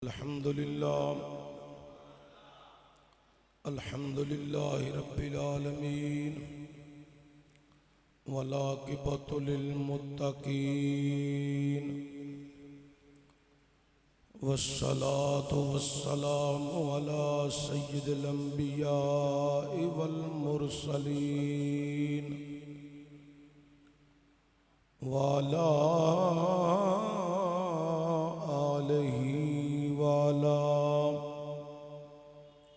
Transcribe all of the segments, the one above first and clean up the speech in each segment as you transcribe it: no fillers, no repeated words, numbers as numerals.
الحمد لله رب العالمين والعاقبة للمتقين والصلاة والسلام على سيد الأنبياء والمرسلين وعلى آله وعلى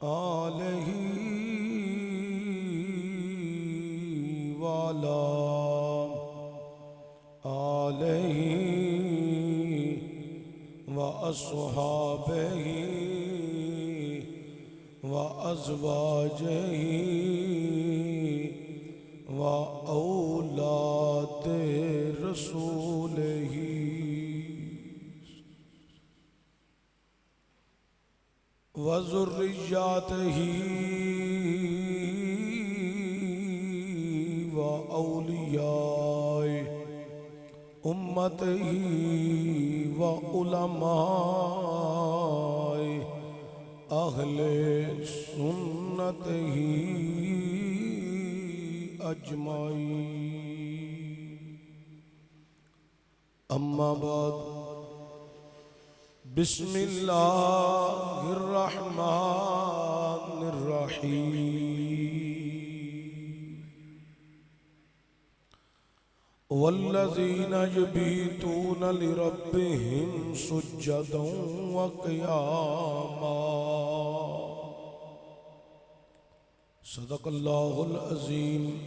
آله وعلى آله وأصحابه وأزواجه وأولاد رسوله وذرياته وأولياء أمته وعلماء أهل سنته أجمعين أما بعد بسم الله الرحمن الرحيم والذين يبيتون لربهم سجدا وقياما صدق الله العظيم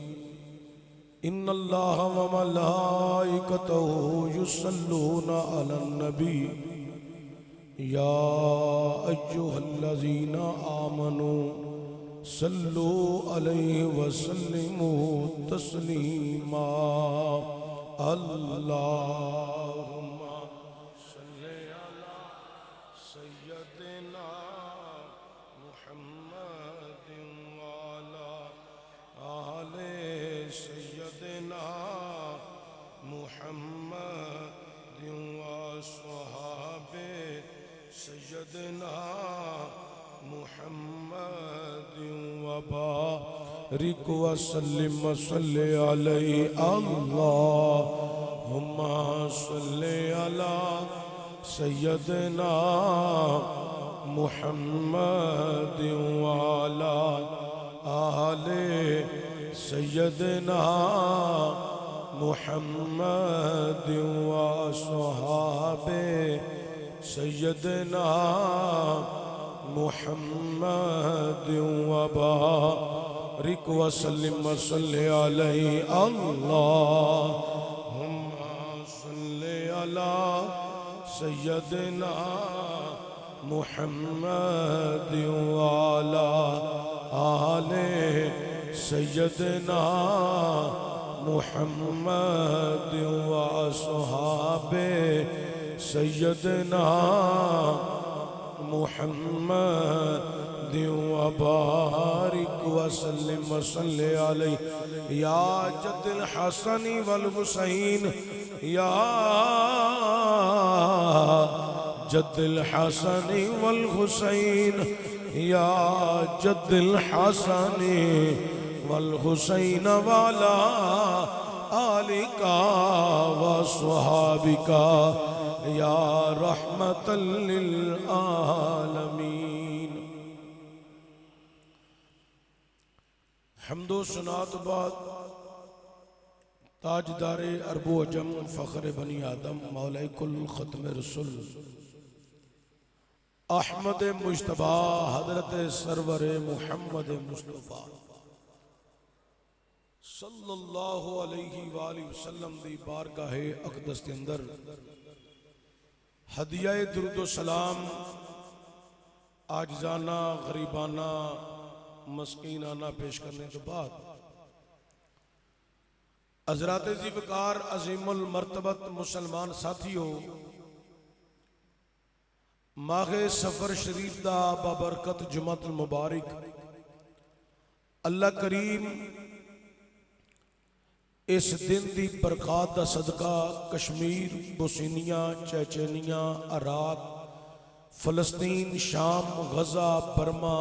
إن الله وملائكته يصلون على النبي يا أيها الذين آمنوا صلوا عليه وسلموا تسليما اللهم صل على سيدنا محمد وعلى آل سيدنا محمد وصحابه سيدنا محمد وبارك وسلم وصل عليه اللهم صل على سيدنا محمد وعلى آل سيدنا محمد وصحابه سيدنا محمد وبارك وسلم وصل عليه اللهم صل على سيدنا محمد وعلى آل سيدنا محمد وصحابه سيدنا محمد وبارك وسلم وصل عليه يا جد الحسن والحسين يا جد الحسن والحسين يا جد الحسن والحسين وعلى آلك وصحابك یا رحمت للعالمین حمد و ثناء بعد تاجدار عرب و عجم فخر بنی آدم مولا کل ختم رسول احمد مجتبی حضرت سرور محمد مصطفیٰ صلی اللہ علیہ وآلہ وسلم دی بارگاہ اقدس کے اندر ہدیہ درود و سلام عاجزانہ غریبانہ مسکینانہ پیش کرنے کے بعد حضرات ذی وقار عظیم المرتبت مسلمان ساتھیوں ماہ سفر شریف دا بابرکت جمعۃ المبارک اللہ کریم اس دن دی برکات دا صدقہ کشمیر، بوسینیا، چیچینیا، عراق، فلسطین، شام، غزہ، برما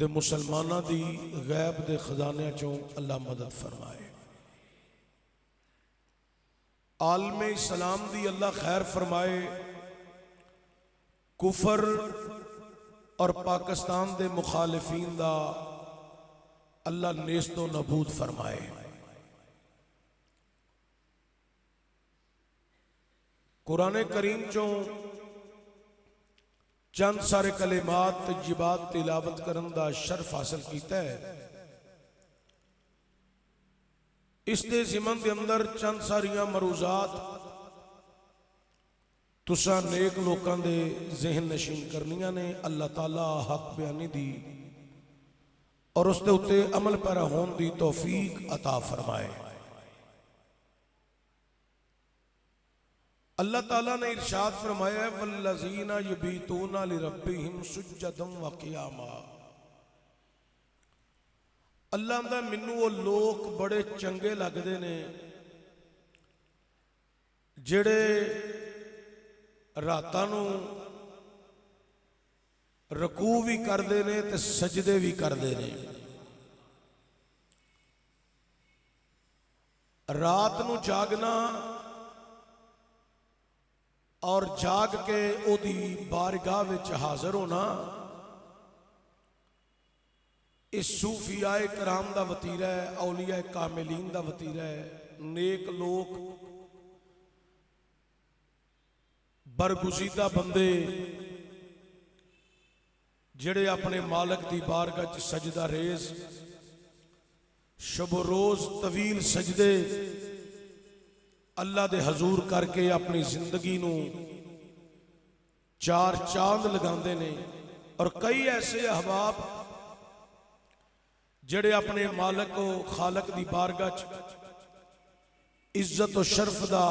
دے مسلماناں دی غیب دے خزانے چوں اللہ مدد فرمائے، عالم اسلام دی اللہ خیر فرمائے، کفر اور پاکستان دے مخالفین دا اللہ نیست و نابود فرمائے۔ قرآن کریم چوں چند سارے کلمات تجربات تلاوت کرن دا شرف حاصل کیتا ہے۔ اس دے ضمن دے اندر چند ساریاں مروزات تساں نیک لوکاں دے ذہن نشین کرنیاں نے، اللہ تعالیٰ حق بیانی دی اور اس دے اتے عمل پیرا ہون دی توفیق عطا فرمائے۔ اللہ تعالیٰ نے ارشاد فرمایا ہے والذین یبیتون لربہم سجدا وقیاما۔ اللہ اندہ منو وہ لوگ بڑے چنگے لگ دے نے جڑے راتاں نو رکوع بھی کر دے نے تے سجدے بھی کر دے نے۔ رات نو جاگنا اور جاگ کے او دی بارگاہ وچ حاضر ہونا اس صوفیاء کرام دا وطیرہ ہے، اولیاء کاملین دا وطیرہ ہے۔ نیک لوگ برگزیدہ بندے جڑے اپنے مالک دی بارگاہ چ سجدہ ریز شب و روز طویل سجدے اللہ دے حضور کر کے اپنی زندگی نو چار چاند لگاندے نے۔ اور کئی ایسے احباب جڑے اپنے مالک و خالق دی بارگاہ عزت و شرف دا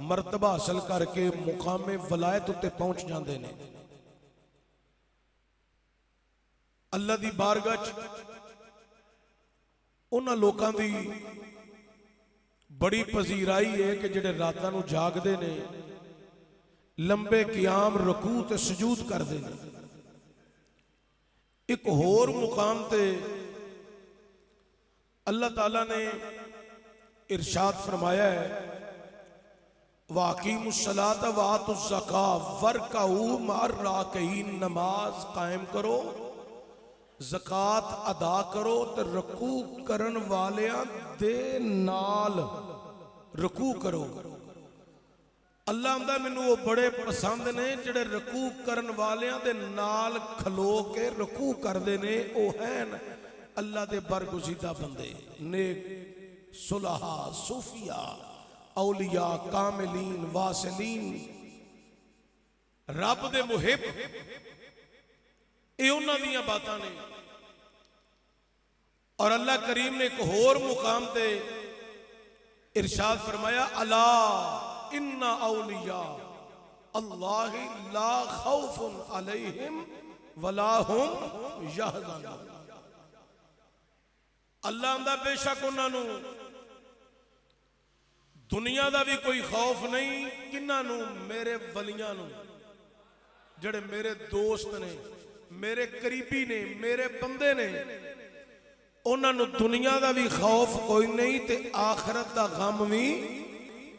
مرتبہ حاصل کر کے مقام ولایت تے پہنچ جاندے نے۔ اللہ دی بارگاہ انہاں لوکاں دی بڑی پذیرائی ہے کہ جڑے راتاں نو جاگ دے نے، لمبے قیام رکوع تے سجود کر دے نے۔ ایک اور مقام تے اللہ تعالیٰ نے ارشاد فرمایا ہے وَأَقِیمُوا الصَّلَاةَ وَآتُوا الزَّکَاةَ وَارْکَعُوا مَعَ الرَّاکعِینَ، نماز قائم کرو، زکوٰۃ ادا کرو تے رکوع کرن والیاں دے نال رکوع کرو۔ اللہ اندہ منو وہ بڑے پسند نے جڑے رکوع کرن والیاں دے نال کھلو کے رکوع کر دے نے، او ہیں اللہ دے برگزیدہ بندے، نیک صلحاء، صوفیاء، اولیاء، کاملین، واصلین، رب دے محب، اے انہاں دیاں باتاں نے۔ اور اللہ کریم نے ایک اور مقام تے ارشاد فرمایا الا ان اولیاء اللہ لا خوف علیہم ولا هم یحزنون۔ اللہ اندہ بے شک انہاں نو دنیا دا بھی کوئی خوف نہیں، کنہاں نو؟ میرے ولیاں نو، جڑے میرے دوست نے، میرے قریبی نے، میرے بندے نے، انہاں نو دنیا دا بھی خوف کوئی نہیں تے آخرت دا غم بھی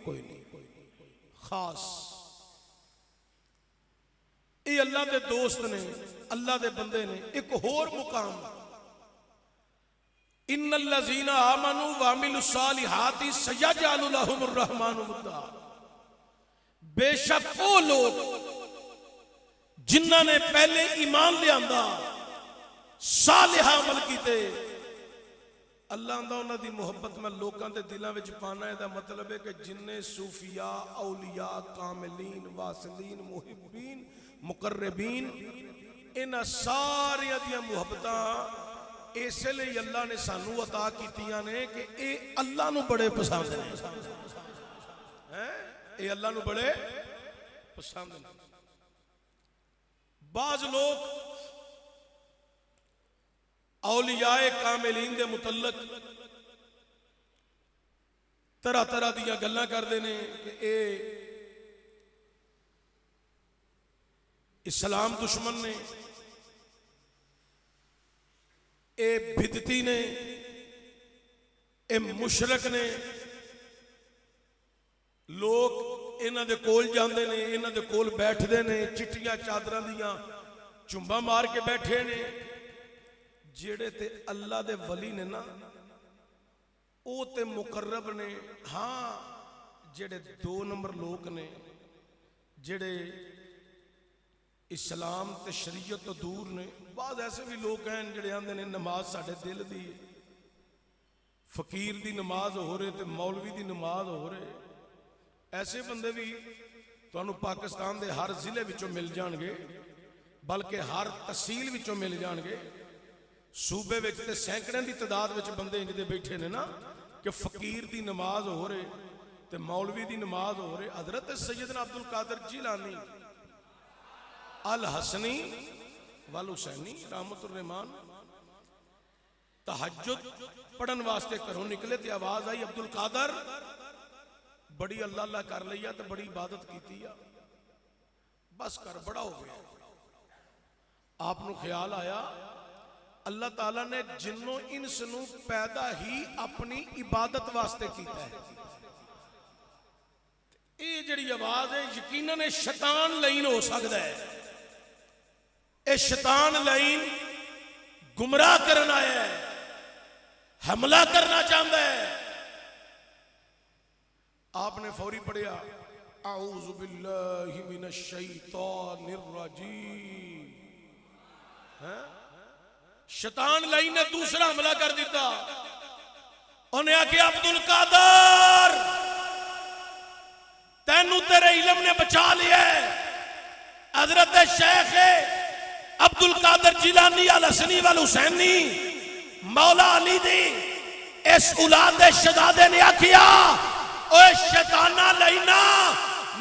کوئی نہیں۔ خاص یہ اللہ دے دوست نے، اللہ دے بندے نے۔ ایک اور مقام ان الذین آمنوا وعملوا الصالحات سیجعل لهم الرحمن ودا، بے شک وہ لوگ جنہاں نے پہلے ایمان لے آندا، صالح عمل کیتے، اللہ اندہ انہاں دی محبت میں لوکاں دے دلاں وچ پانا ہے۔ دا مطلب ہے کہ جننے صوفیاء، اولیاء، کاملین، واصلین، محبین، مقربین، انہاں ساری دیاں محبتاں اس لئے اللہ نے سانو عطا کیتیاں نے کہ اے اللہ نو بڑے پسند ہیں، اے اللہ نو بڑے پسند ہیں۔ بعض لوگ اولیاء کاملین دے متعلق طرح طرح دیا گلاں کر دینے کہ اے اسلام دشمن نے، اے بدتی نے، اے مشرک نے. لوگ انہاں دے کول جاندے نے، انہاں دے کول بیٹھدے نے، چٹیاں چادراں دیاں چنبا مار کے بیٹھے نے. جیڑے تے اللہ دے ولی نے نا او تے مقرب نے. ہاں جیڑے 2 نمبر لوگ نے، جیڑے اسلام تے شریعت تو دور نے. بعض ایسے بھی لوگ ہیں جڑے آندے نے نماز ساڈے دل دی، فقیر دی نماز ہو رہے تے مولوی دی نماز ہو رہے. ایسے بندے بھی تانوں پاکستان دے ہر ضلع وچوں مل جان گے، بلکہ ہر تحصیل وچوں مل جان گے. صوبے وچ تے سینکڑے دی تعداد وچ بندے انج دے بیٹھے نے نا کہ فقیر دی نماز ہو رہے تے مولوی دی نماز ہو رہے. حضرت سیدنا عبد القادر جیلانی الحسنی والحسینی رحمت الرحمان تہجد پڑھن واسطے گھروں نکلے تے آواز آئی عبد القادر بڑی اللہ اللہ کر لیا تے بڑی عبادت کیتی ہے، بس کر بڑا ہو گیا. آپ نو خیال آیا اللہ تعالیٰ نے جنوں انس نو پیدا ہی اپنی عبادت واسطے کیتا ہے. یہ جڑی آواز ہے یقیناً شیطان لائن ہو سکتا ہے. اے شیطان لائن گمراہ کرنا ہے، حملہ کرنا چاہتا ہے. آپ نے فوری پڑھیا اعوذ باللہ من الشیطان الرجیم. شیطان لائن نے دوسرا حملہ کر دیتا. انہیں آکھیا عبد القادر تینوں تیرے علم نے بچا لیا ہے. حضرت شیخ عبد القادر جیلانی الحسنی والحسینی مولا علی دی اس اولاد شہزادے نے آکھیا اوے شیطانہ لائنا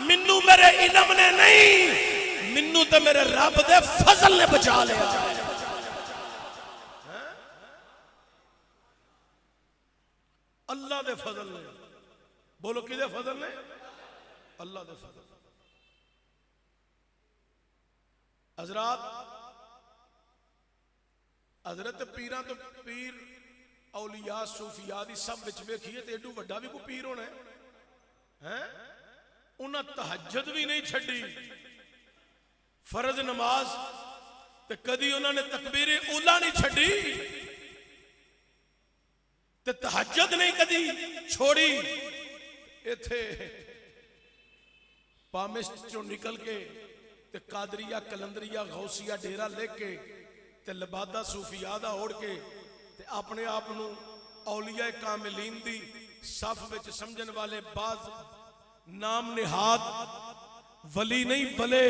منو میرے علم نے نہیں، منو تے میرے رب دے فضل نے بچا لیا. اللہ دے فضل نے. بولو کی دے فضل نے؟ اللہ دے فضل. حضرات حضرت پیران تو پیر اولیاء صوفیاء دی سب وچ ویکھیے تے ایڈو وڈا بھی کوئی پیر ہونا ہے. انہاں تہجد بھی نہیں چھڈی، فرض نماز تے کدی انہاں نے تکبیر اولا نہیں چھڈی تے تہجد نہیں کدی چھوڑی. ایتھے پامسٹ چوں نکل کے تے قادریہ کلندریہ غوثیہ ڈیرا لے کے تے لبادہ صوفیاء دا اوڑ کے تے اپنے آپ نو اولیاء کاملین دی صف وچ سمجھن والے بعض نام نہاد ولی نہیں بلے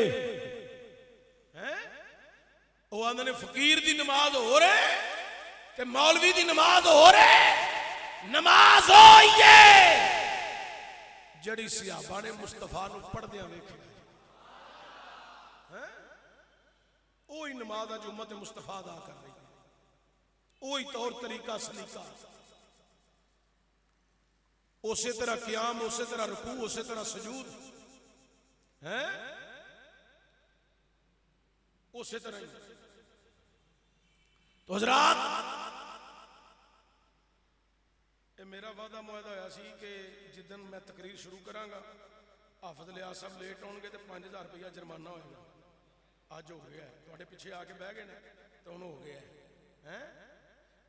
او آندے نے فقیر دی نماز ہو رہے تے مولوی دی نماز ہو رہے. نماز ہوئیے جڑی صحابہ نے مصطفیٰ نو پڑھ دیا ویکھے اوہی نماز جو امت مصطفیٰ ادا کر رہی ہے، اوہی طور طریقہ سلیقہ، اسی طرح قیام، اسی طرح رکوع، اسی طرح سجود ہے، اسی طرح ہی. تو حضرات میرا وعدہ معاہدہ ہوا سی کہ جدن میں تقریر شروع کراں گا حافظ لیاس صاحب لیٹ ہون گے تو 5000 روپیہ جرمانہ ہوئے گا. آج ہو گیا ہے، تواڈے پیچھے آ کے بہ گئے نا تو انہوں ہو گیا ہے.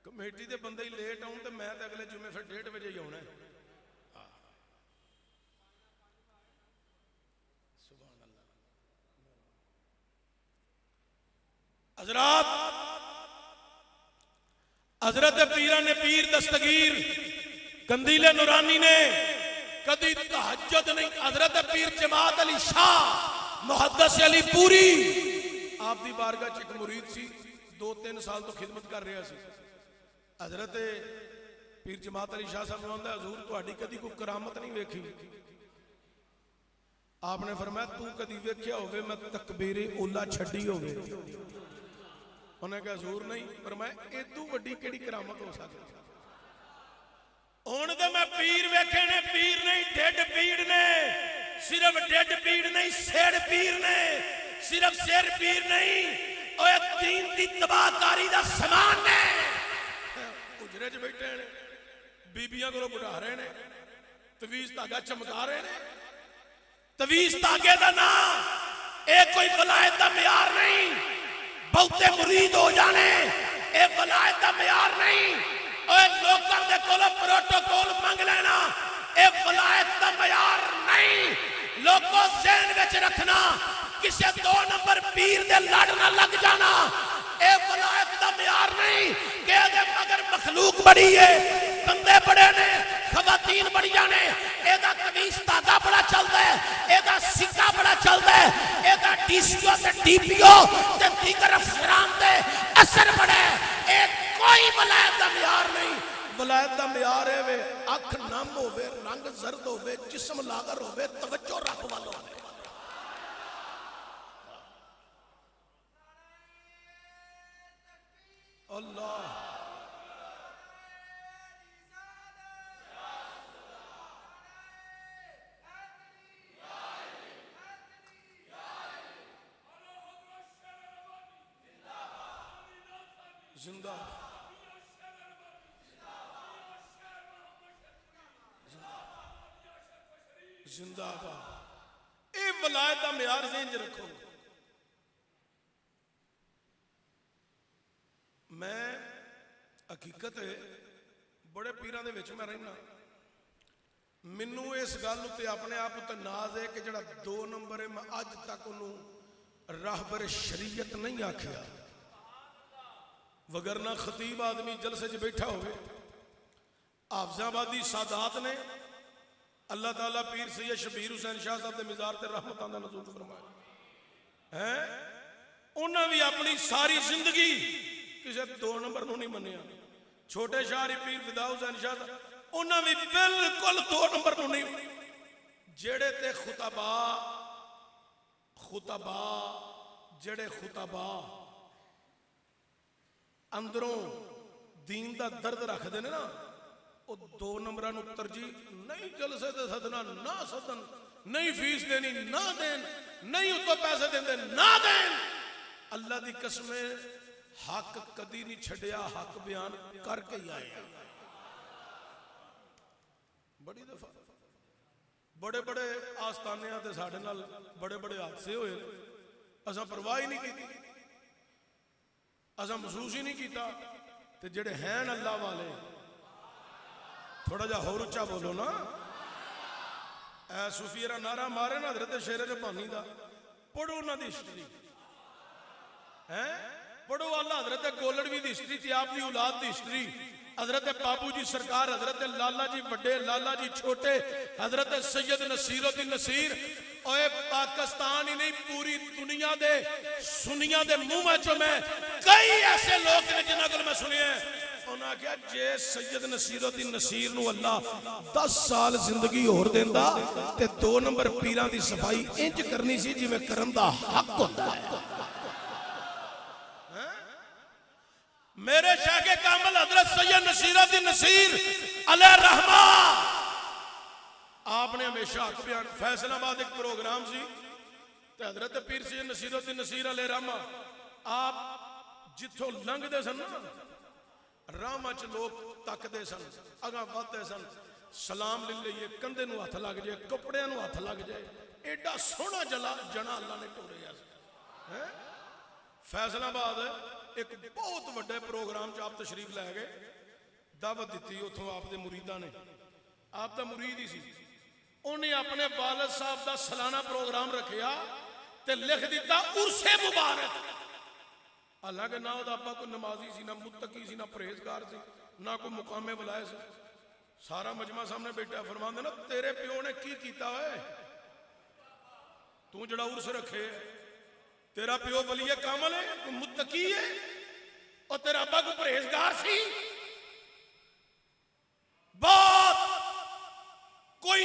کمیٹی دے بندے ہی لیٹ آؤں تو میں تو اگلے جمعے پھر 1:30 بجے ہی آنا ہے. سبحان اللہ. حضرات حضرت پیران نے پیر دستگیر قندیل نورانی نے کدی تہجد نہیں. حضرت پیر جماعت علی شاہ محدث علی پوری آپ دی بارگاہ چ ایک مرید سی 2-3 سال تو خدمت کر رہا سی. حضرت پیر جماعت علی شاہ صاحب نے حضور تہاڈی کدی کوئی کرامت نہیں ویکھی. آپ نے فرمایا تو کدی ویکھیا ہوے میں تکبیر اولا چھڈی ہوے؟ انہیں کہا حضور نہیں. فرمایا ادو وڈی کیڑی کرامت ہو سکتی؟ ہن تے میں پیر ویکھے نے، پیر نہیں ڈڈ پیڑ نے، صرف ڈڈ پیڑ نہیں سیڑ پیر نے، صرف شیر پیر نہیں، اوے دین دی تباہ کاری دا سامان نے اجرے چ بیٹھے نے، بیبیاں کو بڑھا رہے نے، تویز دھاگا چمکا رہے نے۔ تویز دھاگے دا نام اے کوئی ولایت دا معیار نہیں، بہتے مرید ہو جانے اے ولایت دا معیار نہیں، اوے لوکاں دے کولوں پروٹوکول منگ لینا اے ولایت دا معیار نہیں۔ لوگوں ذہن وچ رکھنا کسے 2 نمبر پیر دے لڑ نہ لگ جانا اے ولایت دا معیار نہیں کہ دے مگر مخلوق بڑی ہے، بندے بڑے نے، خواتین بڑی جانے، اے دا تویز دھاگا بڑا چلدا ہے، اے دا سکہ بڑا چلدا ہے، اے دا ڈی سی او تے ڈی پی او تے دیگر افسران دے اثر بڑا ہے۔ اے کوئی ولایت دا معیار نہیں۔ ولایت دا معیار ہے وے اکھ نم ہوے، رنگ زرد ہوے، جسم لاغر ہوے، توجہ رب والو ہوے۔ اللہ زندہ زندہ باد۔ اے ولایت دا معیار ذہن چ رکھو۔ میں حقیقت ہے بڑے پیران دے وچ میں رہنا، مینوں اس گل تے اپنے آپ تے ناز ہے کہ جڑا 2 نمبر ہے میں اج تک انہوں راہبر شریعت نہیں آکھیا، وگرنہ خطیب آدمی جلسے چ بیٹھا ہوئے، حافظ آبادی سادات نے اللہ تعالیٰ پیر سید شبیر حسین شاہ صاحب دے مزار تے رحمتاں دا نزول فرمایا ہے، انہاں بھی اپنی ساری زندگی کسے 2 نمبر نو نہیں منیا۔ چھوٹے شاہری پیر فدا حسین شاہ صاحب انہاں بھی بالکل 2 نمبر نو نہیں، جڑے تے جڑے خطبہ اندروں دین دا درد رکھ دینے نا، وہ 2 نمبرہ نو ترجیح نہیں، جلسے تے صدنا نہ صدن، نہیں فیس دینی نہ دین، نہیں اتو پیسے دین دین نہ دین۔ اللہ دی قسمیں حق کدی نہیں چھڑیا، حق بیان کر کے ہی آئے۔ بڑی دفعہ بڑے بڑے آستانیاں تے ساڑھے نال بڑے بڑے حادثے ہوئے، اساں پرواہ ہی نہیں کی، اساں محسوس ہی نہیں کیتا۔ تے جڑے ہیں اللہ والے تھوڑا جا ہور اچا بولو نا، اے صوفیرہ نعرہ مارے نا حضرت شیر ربانی دا، پڑھو نا دی ہسٹری، پڑھو اللہ حضرت گولڑوی دی ہسٹری تھی، آپ دی اولاد دی ہسٹری، حضرت بابو جی سرکار، حضرت لالا جی بڑے، لالا جی چھوٹے، حضرت سید نصیر الدین نصیر، اوے پاکستان ہی نہیں پوری دنیا دے سنیاں دے منہ میں جو میں کئی ایسے لوگ نے جنہاں کو میں سنی ہیں، انہاں کیا جے سید نصیر الدین نصیر نو اللہ 10 سال زندگی اور دیندہ تے 2 نمبر پیران دی صفائی انج کرنی سی جی میں کرن دا حق ہوتا ہے۔ میرے شیخ کامل حضرت سید نصیر الدین نصیر علیہ رحمہ، آپ نے ہمیشہ حق بیان، فیصل آباد ایک پروگرام سی تے حضرت پیر سید نصیر الدین نصیر علیہ رحمہ آپ جتھوں لنگ دے سن رحمہ چ لوگ تک دے سن، اگاں ود دے سن، سلام لے لئیے، کندے نو ہاتھ لگ جائے، کپڑے نو ہاتھ لگ جائے، ایڈا سونا جنا اللہ نے ٹوریا۔ فیصل آباد ایک بہت بڑے پروگرام چ آپ تشریف لے گئے، دعوت دیتی اتھوں آپ دے مریداں نے، آپ دا مرید ہی سی، انہیں اپنے والد صاحب دا سالانہ پروگرام رکھیا تے لکھ دیتا عرس مبارک۔ حالانکہ نہ دا ابا کوئی نمازی سی، نہ متقی سی، نہ پرہیزگار سی، نہ کوئی مقام ولایت سی، سارا مجمع سامنے بیٹھا فرمان دینا تیرے پیو نے کی کیتا ہے، تو جڑا عرس رکھے، تیرا پیو ولی کامل ہے، کوئی متقی ہے، اور تیرا ابا کوئی پرہیزگار سی، بہت کوئی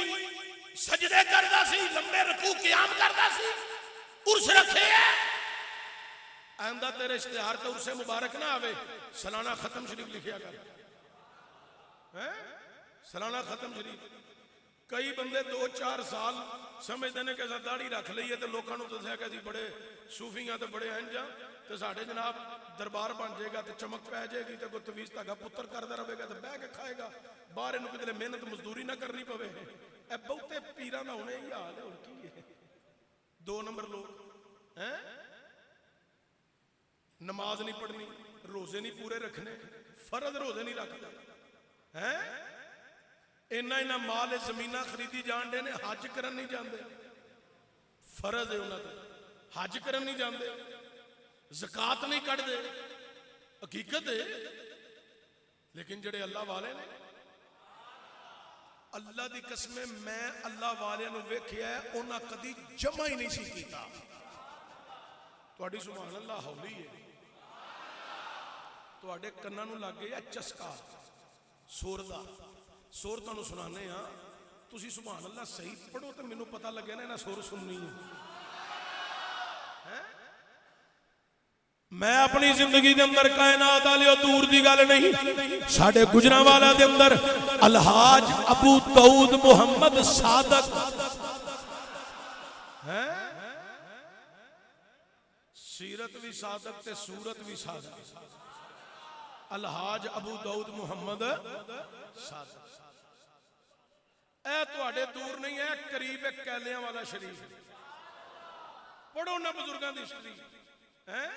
سجدے کردا سی، لمبے رکوع قیام کردا سی، عرس رکھے ہے۔ آئندہ تیرے اشتہار تے عرس مبارک نہ آوے، سالانہ ختم شریف لکھیا کر، سالانہ ختم شریف کئی بندے 2-4 سال سمجھتے ہیں کہ اصل داڑھی رکھ لیے تو لوگوں کو دسیا کہ اسی بڑے صوفی ہاں تو بڑے انج ہاں تو ساڈے جناب دربار بن جائے گا تو چمک پی جائے گی تو کوئی تویز دھاگا پتر کرتا رہے گا تو بہ کے کھائے گا باہر یہ کتنے محنت مزدوری نہ کرنی پوے اے بہتے پیراں دا ہونے ہی حال ہے اور کی ہے 2 نمبر لوگ ہیں نماز نہیں پڑھنی روزے نہیں پورے رکھنے فرض روزے نہیں رکھتے ہیں اینا مال زمینہ خریدی جان دے نے حج کرن نہیں جاندے فرض ہے انہاں تے حج کرن نہیں جاندے زکات نہیں کٹ دے حقیقت ہے لیکن جڑے اللہ والے نے اللہ دی قسم میں اللہ والے نو ویکھیا ہے انہاں کدی جمع ہی نہیں سی کیتا تواڈی سبحان اللہ ہولی ہے تواڈے کناں نو لگ گیا چسکا سور دا سور تانوں سنانے ہاں تسی سبحان اللہ صحیح پڑھو تو مینوں پتہ لگیا نا سور سننی ہے میں اپنی زندگی دے اندر کائنات والے دور دی گل نہیں ساڈے گجرانوالا دے اندر الحاج ابو داؤد محمد صادق ہیں سیرت بھی صادق تے صورت بھی صادق الحاج ابو داؤد محمد صادق اے تواڈے دور نہیں ہے قریب ہے کیلیاں والا شریف پڑھو نہ بزرگاں دی ہسٹری ہیں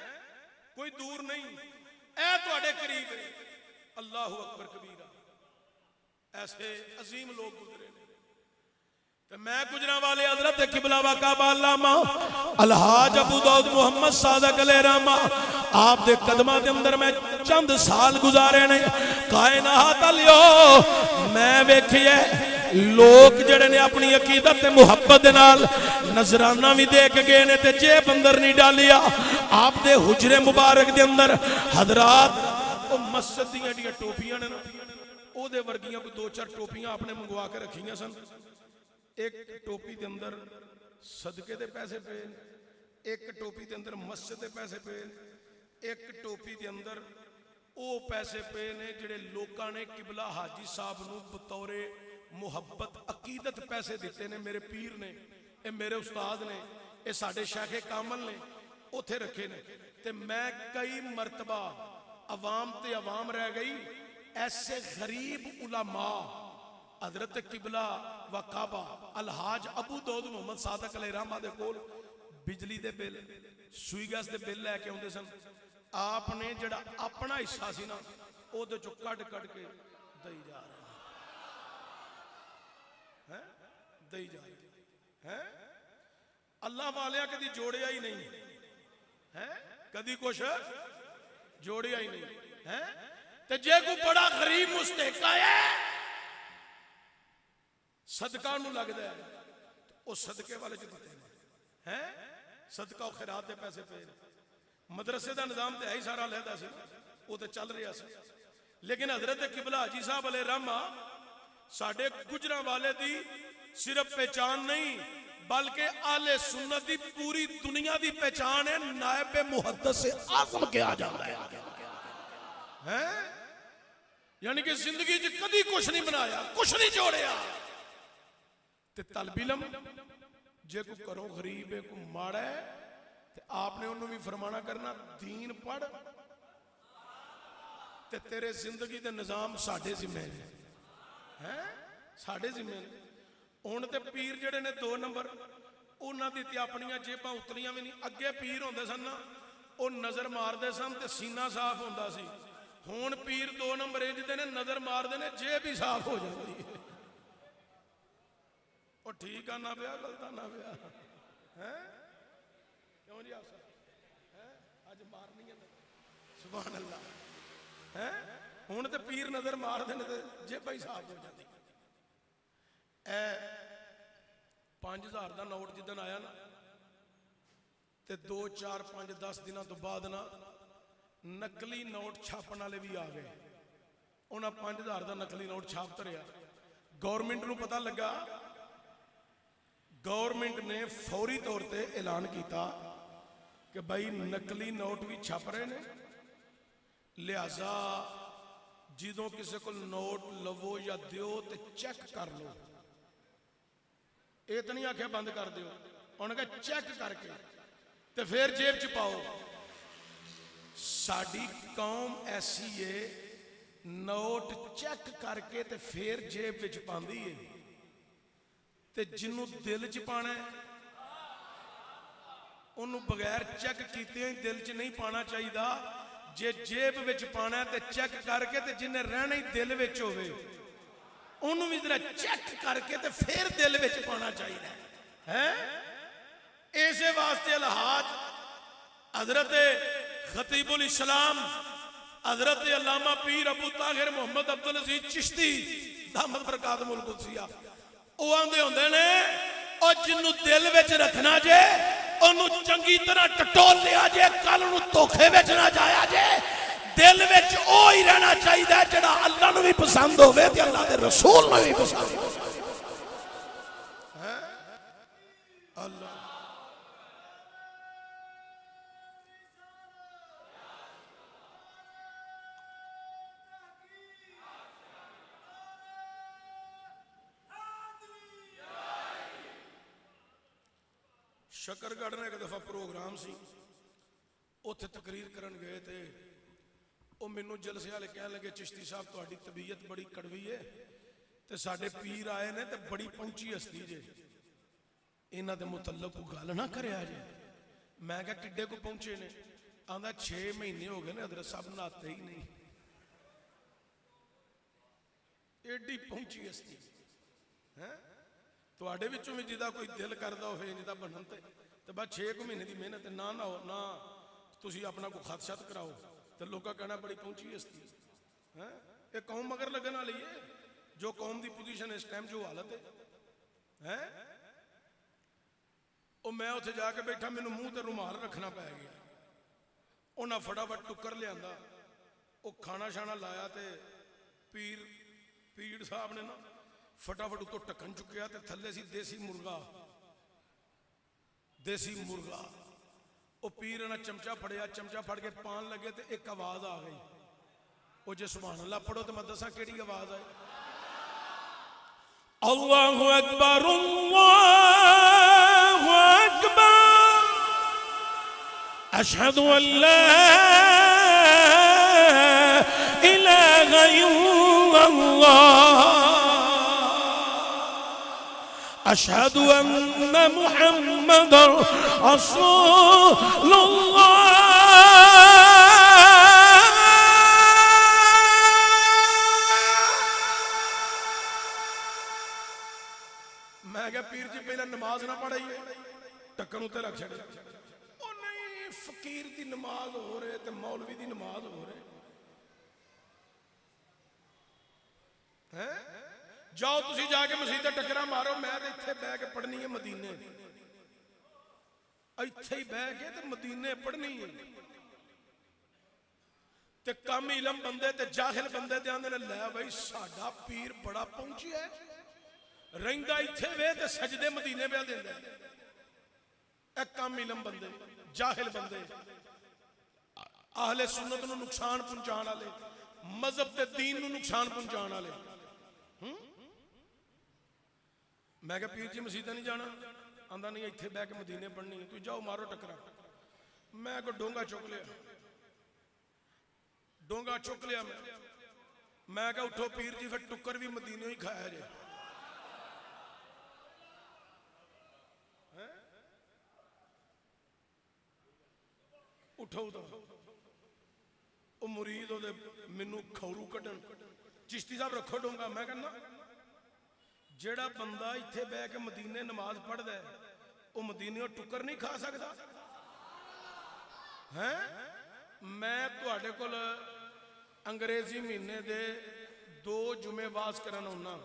کوئی دور نہیں اے تواڈے قریب ہے اللہ اکبر کبیرہ ایسے عظیم لوگ گزرے تو میں گجرانوالے حضرت قبلہ و کعبہ علامہ الحاج ابو داؤد محمد صادق علیہ رحمہ آپ دے قدمہ دے اندر میں چند سال گزارے نے کائنات علیو میں ویکھیے لوگ جڑے نے اپنی عقیدت تے محبت نال نظرانہ بھی دیکھ گئے نے تے جیب اندر نہیں ڈالیا آپ دے حجرے مبارک دے اندر حضرات مسجد دیاں جڑیاں ٹوپیاں نے نا او دے ورگیاں کوئی 2-4 ٹوپیاں آپ نے منگوا کے رکھیاں سن ایک ٹوپی دے اندر صدقے دے پیسے پے ایک ٹوپی دے اندر مسجد دے پیسے پے ایک ٹوپی دے اندر او پیسے پے نے جڑے لوکاں نے قبلہ حاجی صاحب نو بطور محبت عقیدت پیسے دیتے نے میرے پیر نے اے میرے استاد نے اے ساڈے شیخ کامل نے اوتھے رکھے نے تے میں کئی مرتبہ عوام تے عوام رہ گئی ایسے غریب علماء حضرت قبلہ و کعبہ الحاج ابو داؤد محمد صادق علیہ رحمہ دے کول بجلی دے بل سوئی گیس دے بل لے کے ہوندے سن آپ نے جڑا اپنا حصہ سی نا او دے چوں کڈ کے دئی جا رہے ہیں دئی جا رہے ہیں اللہ والیا کدی جوڑیا ہی نہیں ہے کدی کچھ جوڑیا ہی نہیں ہے تے جے کوئی بڑا غریب مستحق ہے صدقہ نو لگدا ہے او صدقے والے جو دیتے ہیں صدقہ و خیرات دے پیسے پے مدرسے دا نظام تے ہے ہی سارا لہدا سی او تے چل رہا سی لیکن حضرت قبلہ حاجی صاحب علیہ رحمہ ساڈے گجرانوالے دی صرف پہچان نہیں بلکہ اہل سنت دی پوری دنیا دی پہچان ہے نائب محدث اعظم کہا جاتا ہے یعنی کہ زندگی جی کدی کچھ نہیں بنایا کچھ نہیں جوڑیا تے طالب علم جے کو کرو غریب ہے کو ماڑا ہے تے آپ نے انہوں بھی فرمانا کرنا دین پڑھ تے تیرے زندگی دے نظام ساڑھے ذمہ ہیں ساڑھے ذمہ ان تے پیر جڑے نے 2 نمبر انہاں دی تے اپنیاں جیباں اتریاں بھی نہیں اگے پیر ہوندے سن نا او نظر مار دے سن تے سینہ صاف ہوندا سی ہون پیر 2 نمبر انج دے نے نظر مار دے نے جیب ہی صاف ہو جاندی ہے اور ٹھیک آ نہ پیا غلطہ نہ پیا کیوں جی آپ آج مارنی ہے سبحان اللہ ہون تے پیر نظر مار دے نے تے جیب ہی صاف ہو جاندی اے 5000 دا نوٹ جدن آیا نا تے 2 4 5 10 دنوں تو بعد نا نقلی نوٹ چھاپن والے بھی آ گئے انہاں 5000 دا نقلی نوٹ چھاپ تریا گورنمنٹ نو پتہ لگا گورنمنٹ نے فوری طور تے اعلان کیتا کہ بھائی نقلی نوٹ بھی چھاپ رہے نے لہذا جدوں کسی کو نوٹ لو یا دیو تے چیک کر لو یہ تو نہیں آخیا بند کر دیو، انہوں نے کہا چیک کر کے تے پھر جیب چ پاؤ۔ ساڈی قوم ایسی ہے نوٹ چیک کر کے تے پھر جیب وچ پاندی ہے، تے جنوں دل چ پانا ہے انہوں بغیر چیک کیتے ہی دل چ نہیں پانا چاہیے، جے جیب وچ پانا ہے تے چیک کر کے، تے جنہیں رہنا ہی دل وچ ہوئے انہوں بھی ذرا چیک کر کے تے پھر دل وچ پانا چاہیے۔ ایسے واسطے الحاج حضرت خطیب الاسلام حضرت علامہ پیر ابو طاہر محمد عبدالعزیز چشتی دامت برکاتہ القدسیہ وہ آندے ہوندے نے، اور جنوں دل وچ رکھنا جے انہوں چنگی طرح ٹٹول لیا جے، کل انہوں دھوکھے وچ نہ جایا جے، دل وچ اوہی رہنا چاہیے جڑا اللہ نو بھی پسند ہوے تے اللہ دے رسول نو بھی پسند ہوے۔ اللہ شکرگڑھ نے ایک دفعہ پروگرام سی، اتنے تقریر کرن گئے تھے، وہ مینوں جلسے والے کہنے لگے چشتی صاحب تہاڈی طبیعت بڑی کڑوی ہے تے ساڈے پیر آئے نے تے بڑی پہنچی ہستی جے، انہاں دے متعلق کوئی گل نہ کریا جے۔ میں کہا کڈے کو پہنچے نے؟ آندا 6 مہینے ہو گئے نے حضرت صاحب نہاتے ہی نہیں، ایڈی پہنچی ہستی ہے۔ تواڈے وچوں بھی جدا کوئی دل کردا ہوئے جدا بنن تے بس 6 مہینے دی محنت نہ ہو نہ تسی اپنا کو خط شت کراؤ تے لوکاں کہنا بڑی پہنچی ہستی ہے۔ یہ قوم مگر لگن والی ہے، جو قوم دی پوزیشن اس ٹائم جو حالت ہے۔ او میں اتنے جا کے بیٹھا، مینوں منہ تے رومال رکھنا پی گیا، انہاں فٹافٹ ٹکر لیا، وہ کھانا شانا لایا تے پیر صاحب نے نا فٹافٹ اتو ٹکن چکیا تے تھلے سی دیسی مرغا، دیسی مرغا، وہ پیر نے چمچا پھڑیا، چمچا پھڑ کے پان لگے تے ایک آواز آ گئی، وہ جے سبحان اللہ پڑھو تو میں دساں کیڑی آواز آئی؟ اللہ اکبر اللہ اکبر اشہد ان لا الہ الا اللہ اشہد ان محمد رسول اللہ۔ میں کہا پیر جی پہلے نماز نہ پڑھائیے، ٹکن اتنے رکھ چھڑے، او نہیں فقیر دی نماز ہو رہے تے مولوی دی نماز ہو رہے ہیں۔ جاؤ تسی جا کے مسجد ٹکرا مارو، میں اتنے بہ کے پڑھنی ہے مدینے، اتنے ہی بہ کے تے مدینے پڑھنی ہے۔ تے کم علم بندے تے جاہل بندے تے آندے نے لے بھائی ساڈا پیر بڑا پہنچی ہے، رہندا اتنے وے تے سجدے مدینے پہ دیندا ہے۔ اے کم علم بندے، جاہل بندے، اہل سنت نو نقصان پہنچان والے، مذہب تے دین نو نقصان پہنچان والے۔ میں کہا پیر جی مسیدہ نہیں جانا؟ آندا نہیں اتنے بہ کے مدینے پڑھنی ہے، تو جاؤ مارو ٹکرا۔ میں کو ڈونگا چک لیا، ڈونگا چک لیا، میں کہا اٹھو پیر جی پھر ٹکر بھی مدینے ہی کھایا جائے۔ اٹھو تو وہ مرید ہو دے منو کھورو کٹن، چشتی صاحب رکھو ڈونگا۔ میں کہنا جیڑا بندہ اتھے بہ کے مدینے نماز پڑھ دے وہ مدینے ٹکر نہیں کھا سکتا ہے۔ میں تواڈے کول انگریزی مہینے دے 2 جمعے واز کرن ہونا،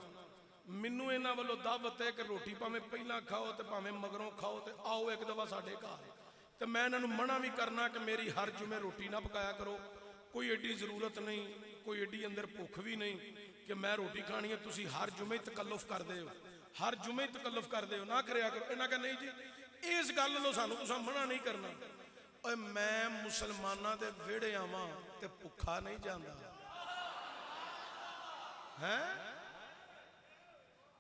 مینوں انہاں والوں دعوت ہے کہ روٹی پاویں پہلا کھاؤ تے پاویں مگروں کھاؤ تے آؤ ایک دفعہ ساڈے گھر، تے میں انہاں نوں منع بھی کرنا کہ میری ہر جمعے روٹی نہ پکایا کرو، کوئی ایڈی ضرورت نہیں، کوئی ایڈی اندر بھوک بھی نہیں کہ میں روٹی کھانی ہے، تسی ہر جمعے تکلف کر دے ہو، ہر جمعے تکلف کر دے ہو، نہ کریا کرو۔ انہاں کہا نہیں جی اس گل نوں سانوں تساں منع نہیں کرنا۔ اوے میں مسلماناں دے ویڑے آواں تے بھکھا نہیں جاندا ہے،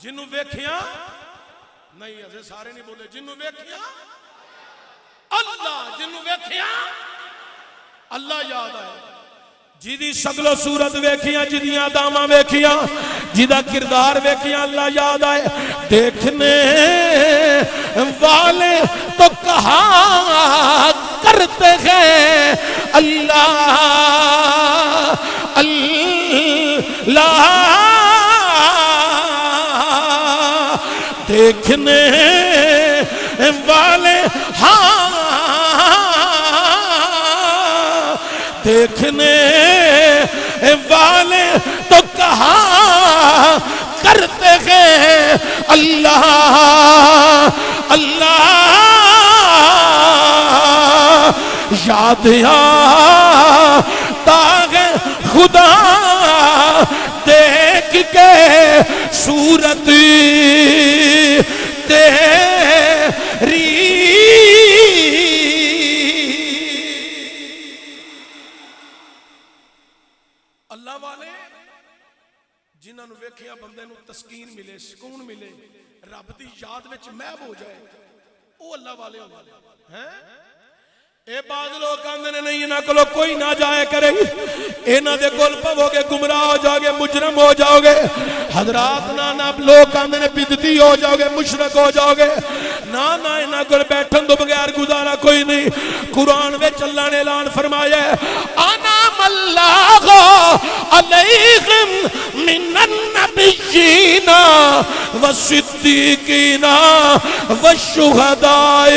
جنوں ویکھیاں نہیں ایسے سارے نہیں بولے جنوں ویکھیاں اللہ جنوں ویکھیاں اللہ یاد آئے جیدی شکل و صورت ویکھیاں جیدیاں اداماں ویکھیاں جیدہ کردار ویکھیاں اللہ یاد آئے دیکھنے والے تو کہا کرتے ہیں اللہ اللہ دیکھنے والے ہاں دیکھنے والے تو کہا کرتے ہیں اللہ اللہ یاد آتا ہے خدا دیکھ کے صورت تیری اللہ والے جنہاں نو ویکھیا بندے نو تسکین ملے سکون ملے رب دی یاد وچ محو ہو جائے او اللہ والے ہوندے ہیں اے بعض لوگ کہندے نے نہیں انہاں کولوں کوئی نہ جائے کرے انہاں دے کول پو گے گمراہ ہو جاؤ گے مجرم ہو جاؤ گے حضرات نہ لوگ کہندے نے بدعتی ہو جاؤ گے مشرک ہو جاؤ گے نہ انہاں کول بیٹھن تو بغیر گزارا کوئی نہیں قرآن وچ اللہ نے اعلان فرمایا ہے انعم اللہ علیہم من النبیین والصدیقین والشہداء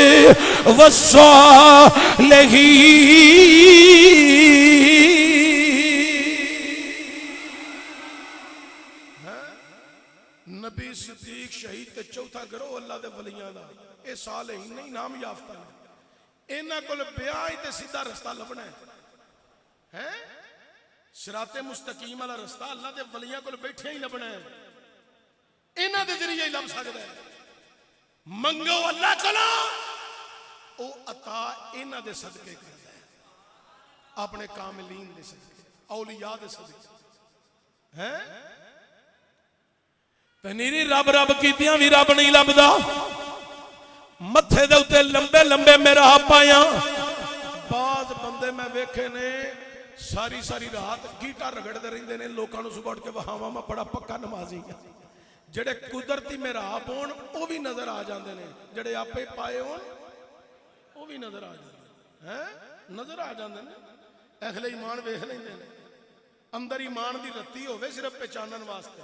نبی صدیق شہید تے چوتھا گروہ اللہ دے ولیاں دا اے صالحین نہیں نام یافتہ ہیں انہاں کول بیاہ تے سیدھا رستہ لبنا ہے صراط مستقیم والا رستہ اللہ دے ولیاں کول بیٹھے ہی لبنا ہے انہاں دے ذریعے ہی لب سکدا ہے منگو اللہ کولوں او عطا انہاں دے صدقے کردا ہے اپنے کاملین دے صدقے اولیاء دے صدقے ہیں پنیری رب رب کیتیاں بھی رب نہیں لبدا متھے دے اوتے لمبے لمبے میرا پایا بعض بندے میں ویکھے نے ساری رات گیٹا رگڑتے رہندے نے لوکاں نوں صبح اٹھ کے وہاواں میں بڑا پکا نمازی ہاں جڑے قدرتی میرا آپ ہون او بھی نظر آ جاندے نے جڑے آپے پائے ہون او بھی نظر آ جاندے ہیں نظر آ جاندے نے اہل ایمان ویکھ لیندے نے اندر ایمان دی رتی ہوے صرف پہچانن واسطے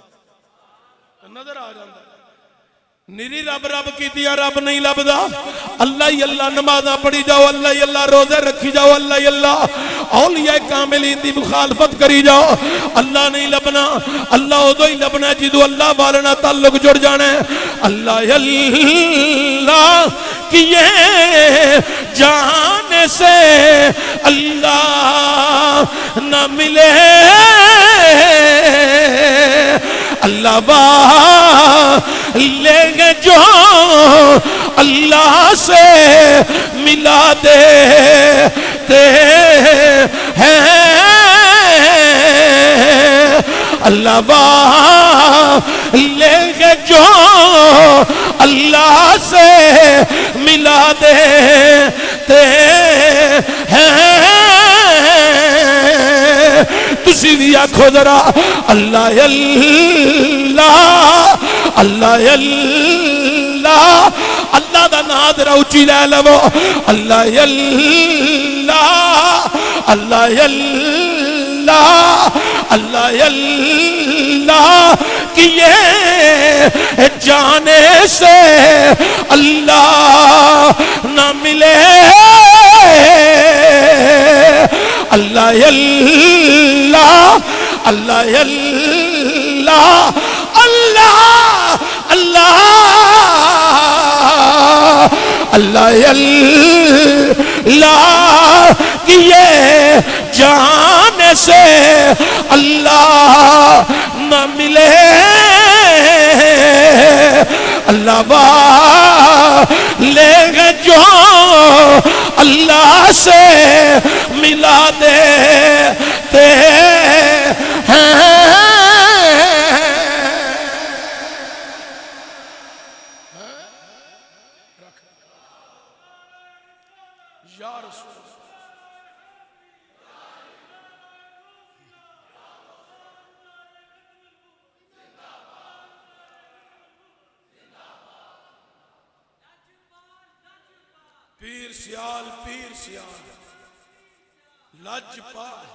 نظر آ جاندے نیری رب رب کیتیا رب نہیں لبدا اللہ ہی اللہ نمازاں پڑھی جاؤ اللہ ہی اللہ روزے رکھی جاؤ اللہ ہی اللہ اولیاء کاملین دی مخالفت کری جاؤ اللہ نہیں لبنا اللہ ادو ہی لبنا جدو اللہ والے نال تعلق جڑ جانا ہے اللہ اللہ کیے جانے سے اللہ نہ ملے اللہ لے گے جو اللہ سے ملا دیتے ہیں اللہ لے گے جو اللہ سے ملا دیتے ہیں تسی بھی آکھو ذرا اللہ اللہ اللہ اللہ اللہ دا نام ذرا اونچی لے لو اللہ اللہ اللہ اللہ اللہ اللہ کیے جانے سے اللہ نہ ملے اللہ اللہ اللہ اللہ اللہ اللہ اللہ اللہ کیے جانے سے اللہ نہ ملے اللہ لے گے جو اللہ سے ملا دیتے ہیں پیر سیال لاجپال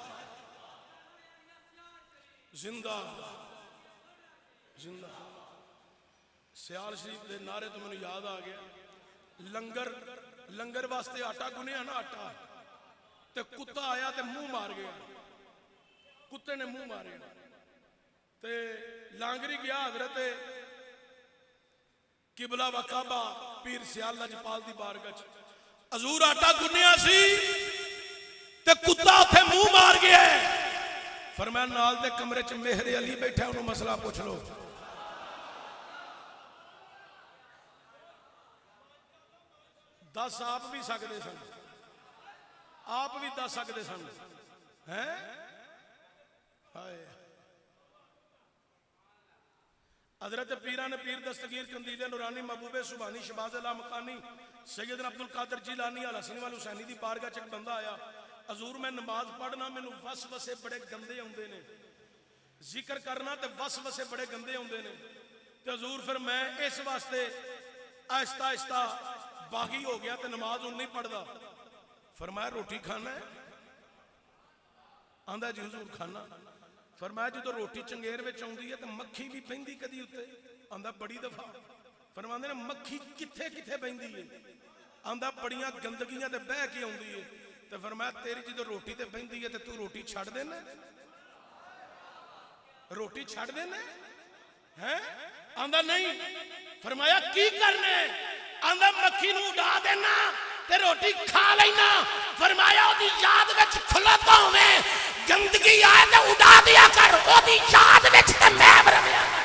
زندہ زندہ سیال شریف دے نعرے تو مجھے یاد آ گیا. لنگر واسطے آٹا گنیا نا, آٹا تے کتا آیا تے منہ مار گیا, کتے نے منہ مارے تے لانگری گیا حضرت قبلہ و کعبہ پیر سیال لاجپال دی بارگاہ چ. حضور آٹا گنیا سی تے کتا اوتھے منہ مار گیا. فرمایا نال دے کمرے چ مہر علی بیٹھا, انہوں مسئلہ پوچھ لو. دس آپ بھی سکتے سن, آپ بھی دس سکتے سن. حضرت پیران پیر دستگیر قندیل نورانی محبوب سبحانی شباز اللہ مکانی سیدنا عبد القادر جیلانی الحسنی وال حسینی دی بارگاہ چ بندہ آیا. حضور میں نماز پڑھنا مینوں وسوسے بڑے گندے آندے نے, ذکر کرنا تے وسوسے بڑے گندے آندے نے. تے حضور پھر میں اس واسطے آہستہ آہستہ باغی ہو گیا تے نماز ہن نہیں پڑھدا. فرمایا روٹی کھانا ہے؟ آندا جی حضور کھانا. فرمایا جدو روٹی چنگیر وچ آندی ہے تے مکھی بھی بہندی کدی اوتے؟ آندا بڑی دفعہ. فرماندے نے مکھی کتھے کتھے بہندی ہے؟ آندا بڑیاں گندگیاں تے بہ کے آندی ہے. تے فرمایا تیری جدو روٹی تے بہندی ہے تے تو روٹی چھڑ دینا, روٹی چھڑ دینا ہے؟ آندا نہیں. فرمایا کی کرنے؟ آندا مکھی نو اڈا دینا تے روٹی کھا لینا. فرمایا دی یاد وچ کھلوتا ہوویں گندگی آئے تے اڈا دیا کر, او دی یاد وچ تے میں رہیا کر.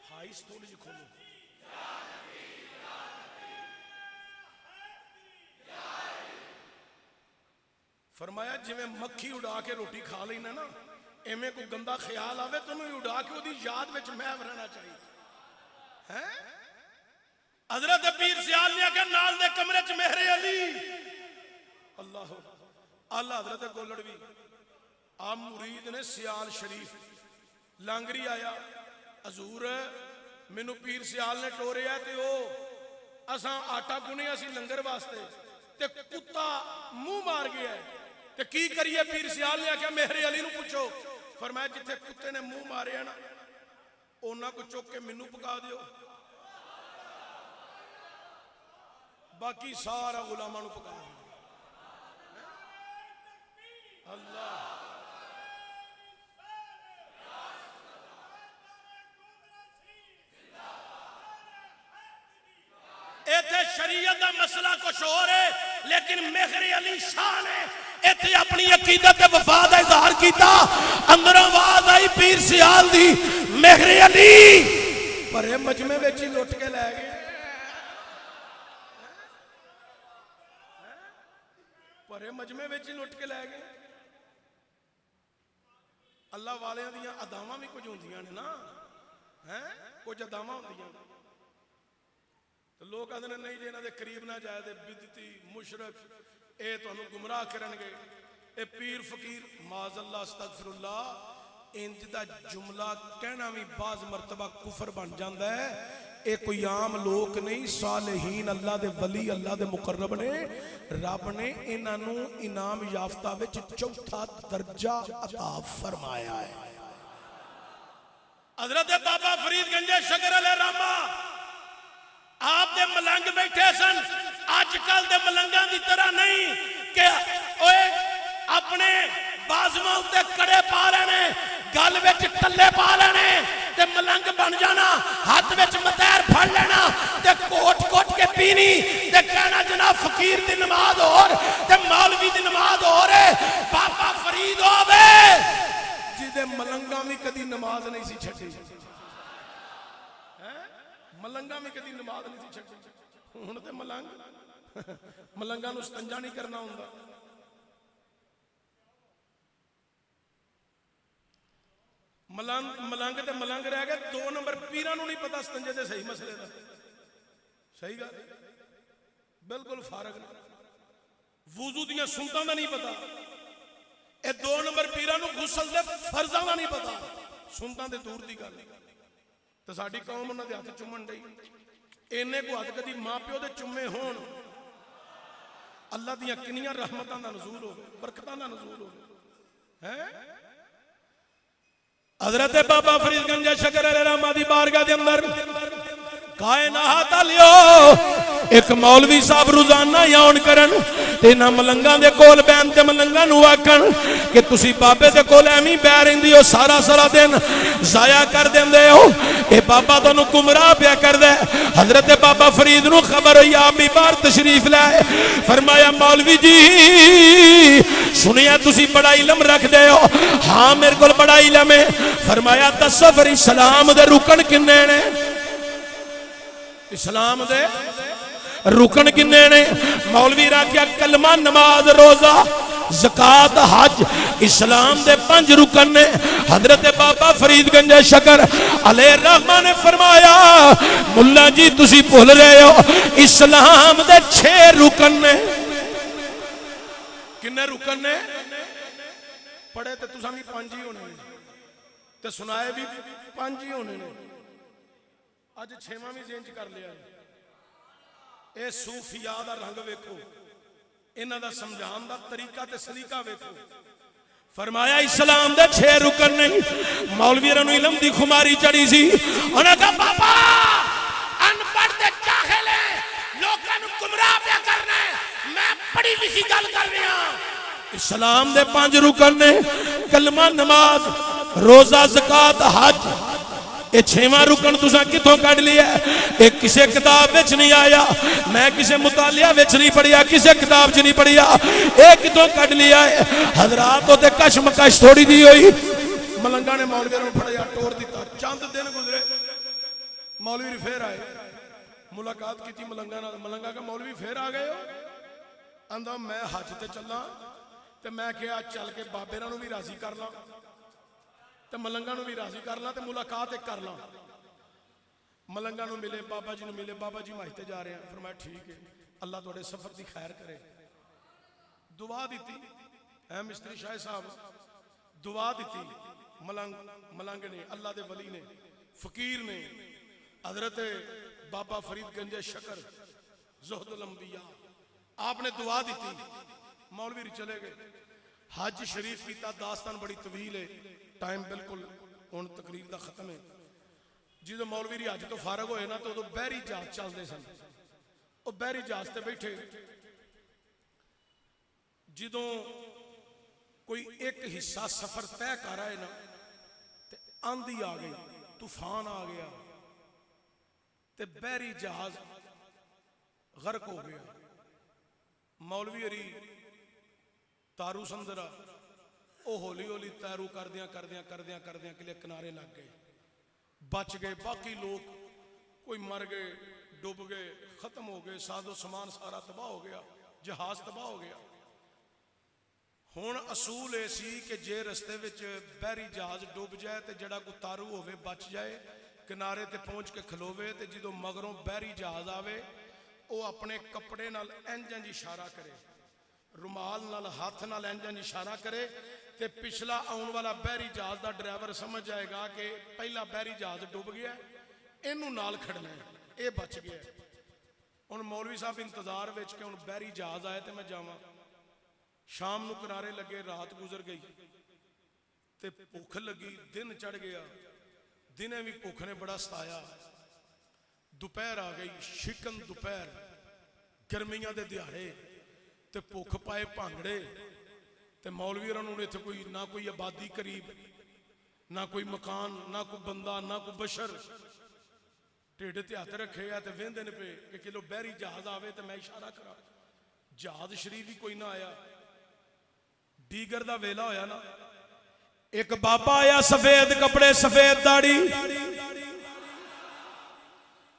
ہائیس تھوڑی جی کھولو. فرمایا جی میں مکھی اڑا کے روٹی کھا لینا نا, ایویں کوئی گندا خیال آوے تو انہوں اڑا کے وہ یاد وچ محو رہنا چاہیے. حضرت پیر سیال نے آگے نال دے کمرے چ مہر علی اللہ اللہ حضرت گولڑوی آپ مرید نے سیال شریف لانگری آیا. حضور مینوں پیر سیال نے ٹوریا تے او اساں آٹا گنیا سی لنگر واسطے تے کتا منہ مار گیا ہے تے کی کریے؟ پیر سیال نے آخیا مہر علی نو پوچھو. فرمایا جتھے کتے نے منہ مارے نا اونا کو چوک کے مینوں پکا دیو, باقی سارا غلاماں نو پکا دیو. اللہ ایتھے شریعت دا مسئلہ کچھ اور ہے, لیکن مہر علی شاہ نے ایتھے اپنی عقیدت تے وفا دا اظہار کیتا. اندر آواز آئی پیر سیال دی مہر علی پرے مجمع وچ ہی لٹ کے لے گئے, پرے مجمع وچ ہی لٹ کے لے گئے. اللہ والیاں دیاں اداواں بھی کچھ ہوندیاں نے نا, کچھ اداواں ہوندیاں نے. لوگ آدھے نہیں جی انہاں دے قریب نہ جائے دے بدعتی مشرک اے تانوں گمراہ کرن گے. اے پیر فقیر معاذ اللہ استغفر اللہ انج دا جملہ کہنا بھی بعض مرتبہ کفر بن جاندا ہے. اے کوئی عام لوگ نہیں, صالحین اللہ دے ولی اللہ دے مقرب نے. رب نے انہاں نو انعام یافتہ وچ چوتھا درجہ عطا فرمایا ہے. حضرت بابا فرید گنج شکر علیہ رحمہ آپ دے ملنگ بیٹھے سن. آج کل دے ملنگاں دی طرح نہیں کہ اوے اپنے بازواں تے کڑے پا لینے, گل وچ ٹلے پا لینے تے ملنگ بن جانا, ہاتھ وچ متیر پھڑ لینا تے کوٹ کوٹ کے پینی تے کہنا جناب فقیر دی نماز اور تے مولوی دی نماز اور ہے. بابا فرید ہوے جی دے ملنگاں بھی کدی نماز نہیں سی چھٹی, ملنگاں میں کدی نماز نہیں سی چھٹی. ہن تے ملنگاں نو استنجا نہیں کرنا ہوندا. ملنگ تے ملنگ رہ گئے. 2 نمبر پیراں نو نہیں پتہ استنجے دے صحیح مسئلے دا. صحیح گل بالکل فارغ نہیں. وضو دیاں سنتاں دا نہیں پتا، اے 2 نمبر پیراں نوں غسل دے فرضاں دا نہیں پتا، سنتاں دے دور دی گل تے ساڈی قوم انہاں دے ہاتھ چومن ڈئی، اینے کو ہاتھ کدی ماں پیو دے چومے ہون، اللہ دیاں کنیاں رحمتاں دا نزول ہوے، برکتاں دا نزول ہوے ہیں۔ حضرت بابا فرید گنج شکر علیہ رحمہ دی بارگاہ دے اندر کائنات لیو ایک مولوی صاحب روزانہ یاون کرن تے نہ ملنگاں دے کول بین تے ملنگاں نو آکھن کہ تسی بابے دے کول ایویں بہ رہندی ہو سارا دن ضائع کر دیندے ہو، اے بابا تانوں گمراہ پیا کردا ہے۔ حضرت بابا فرید نو خبر ہوئی، آپ بھی باہر تشریف لائے، فرمایا مولوی جی سنیا تسی بڑا علم رکھ دے ہو، ہاں میرے کول بڑا علم ہے۔ فرمایا دسو پھر اسلام دے رکن کنے نے؟ اسلام دے رکن کنے نے؟ مولوی راکیا کلمہ نماز روزہ زکات حج اسلام دے 5 رکن نے۔ حضرت بابا فرید گنج شکر علیہ رحمہ نے فرمایا ملا جی تسی بھول رہے ہو، اسلام دے 6 رکن نے۔ کنے رکن نے؟ پڑھے تے تساں بھی 5 ہی ہونے تے سنائے بھی 5 ہی ہونے نے، اج 6واں بھی زینج کر لیا۔ اے صوفیاء دا رنگ ویکھو، انہاں دا سمجھان دا طریقہ تے سلیقہ ویکھو۔ فرمایا اسلام دے 6 رکن نہیں۔ مولوی رنو علم دی خماری چڑی سی، انہاں کہا بابا ان پڑھ تے جاہل ہے، لوکاں نوں گمراہ پیا کرنا ہے، میں پڑھی لکھی گل کر رہا ہوں۔ اسلام دے 5 رکن نے، کلمہ نماز روزہ زکات حج، اے 6واں رکن تساں کتھوں کڈ لیا ہے؟ اے کسے کتاب وچ نہیں آیا، میں کسے مطالعہ وچ نہیں پڑھیا، کسے کتاب وچ نہیں پڑھیا، اے کتھوں کڈ لیا ہے؟ حضرات تے کشمکش تھوڑی دی ہوئی، ملنگا نے مولوی نوں پھڑیا ٹور دیتا، چند دن گزرے مولوی پھر آئے، ملاقات کیتی ملنگا نال، ملنگا کہ مولوی پھر آ گئے ہو؟ آندا میں حج تے چلاں تے میں کہیا چل کے بابے نوں بھی راضی کر لاں تے ملنگا نوں بھی راضی کر لاں تے ملاقات ایک کر لاں۔ ملنگا نوں ملے، بابا جی نوں ملے، بابا جی ماہتے جا رہے ہیں، فرمایا ٹھیک ہے اللہ تہاڈے سفر دی خیر کرے، دعا دیتی اے مستری شاہ صاحب، دعا دیتی ملنگ نے، اللہ دے ولی نے، فقیر نے، حضرت بابا فرید گنج شکر زہد الانبیاء، آپ نے دعا دیتی، مولوی چلے گئے، حج شریف کیتا، داستان بڑی طویل ہے، ٹائم بالکل ہن تقریر دا ختم ہے۔ جدو مولوی حج تو فارغ ہوئے نا تو بحری جہاز چلتے سن، وہ بحری جہاز تے بیٹھے، جدو کوئی ایک حصہ سفر طے کر رہا ہے نا تے آندھی آ گئی، طوفان آ گیا تے بحری جہاز غرق ہو گیا۔ مولوی علی تارو سندرا وہ ہولی ہولی تیرو کردیاں کے لیے کنارے لگ گئے، بچ گئے، باقی لوگ کوئی مر گئے، ڈوب گئے، ختم ہو گئے، ساز و سامان سارا تباہ ہو گیا، جہاز تباہ ہو گیا۔ ہن اصول ایسی کہ جے رستے وچ بحری جہاز ڈوب جائے تے جڑا کو تارو ہوئے بچ جائے، کنارے تے پہنچ کے کھلوے تے جدو مگروں بحری جہاز آوے وہ اپنے کپڑے نال انجن اشارہ کرے، رومال نال ہاتھ نال انجن اشارہ کرے تے پچھلا آن والا بحری جہاز دا ڈرائیور سمجھ جائے گا کہ پہلا بحری جہاز ڈوب گیا ہے، اینو نال کھڑنا ہے، اے بچ گیا ہے۔ ہن مولوی صاحب انتظار وچ کہ ہن بحری جہاز آئے تے میں جاواں، شام نو کنارے لگے، رات گزر گئی تے بھوک لگی، دن چڑھ گیا، دنے بھی بھوک نے بڑا ستایا، دوپہر آ گئی، شکن دوپہر، گرمیاں دے دیہاڑے تے بھوک پائے بھانگڑے تے مولوی رنوں نے تھے کوئی نہ کوئی آبادی قریب، نہ کوئی مکان، نہ کوئی بندہ، نہ کوئی بشر، ٹیڑے تے ہاتھ رکھے گا تے ویندے نے پہ کہ کلو بحری جہاز آوے تے میں اشارہ کرا، جہاز شریف ہی کوئی نہ آیا، دیگر دا ویلا ہویا نا، ایک بابا آیا سفید کپڑے سفید داڑھی،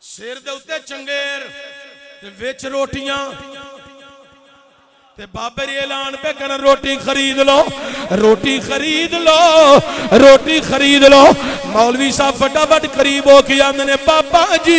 سیر دے اتے چنگیر تے وچ روٹیاں تے بابے ری اعلان پہ کرن روٹی خرید لو، روٹی خرید لو، روٹی خرید لو۔ مولوی صاحب فٹافٹ قریب ہو کے آندے نے بابا جی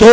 2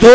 2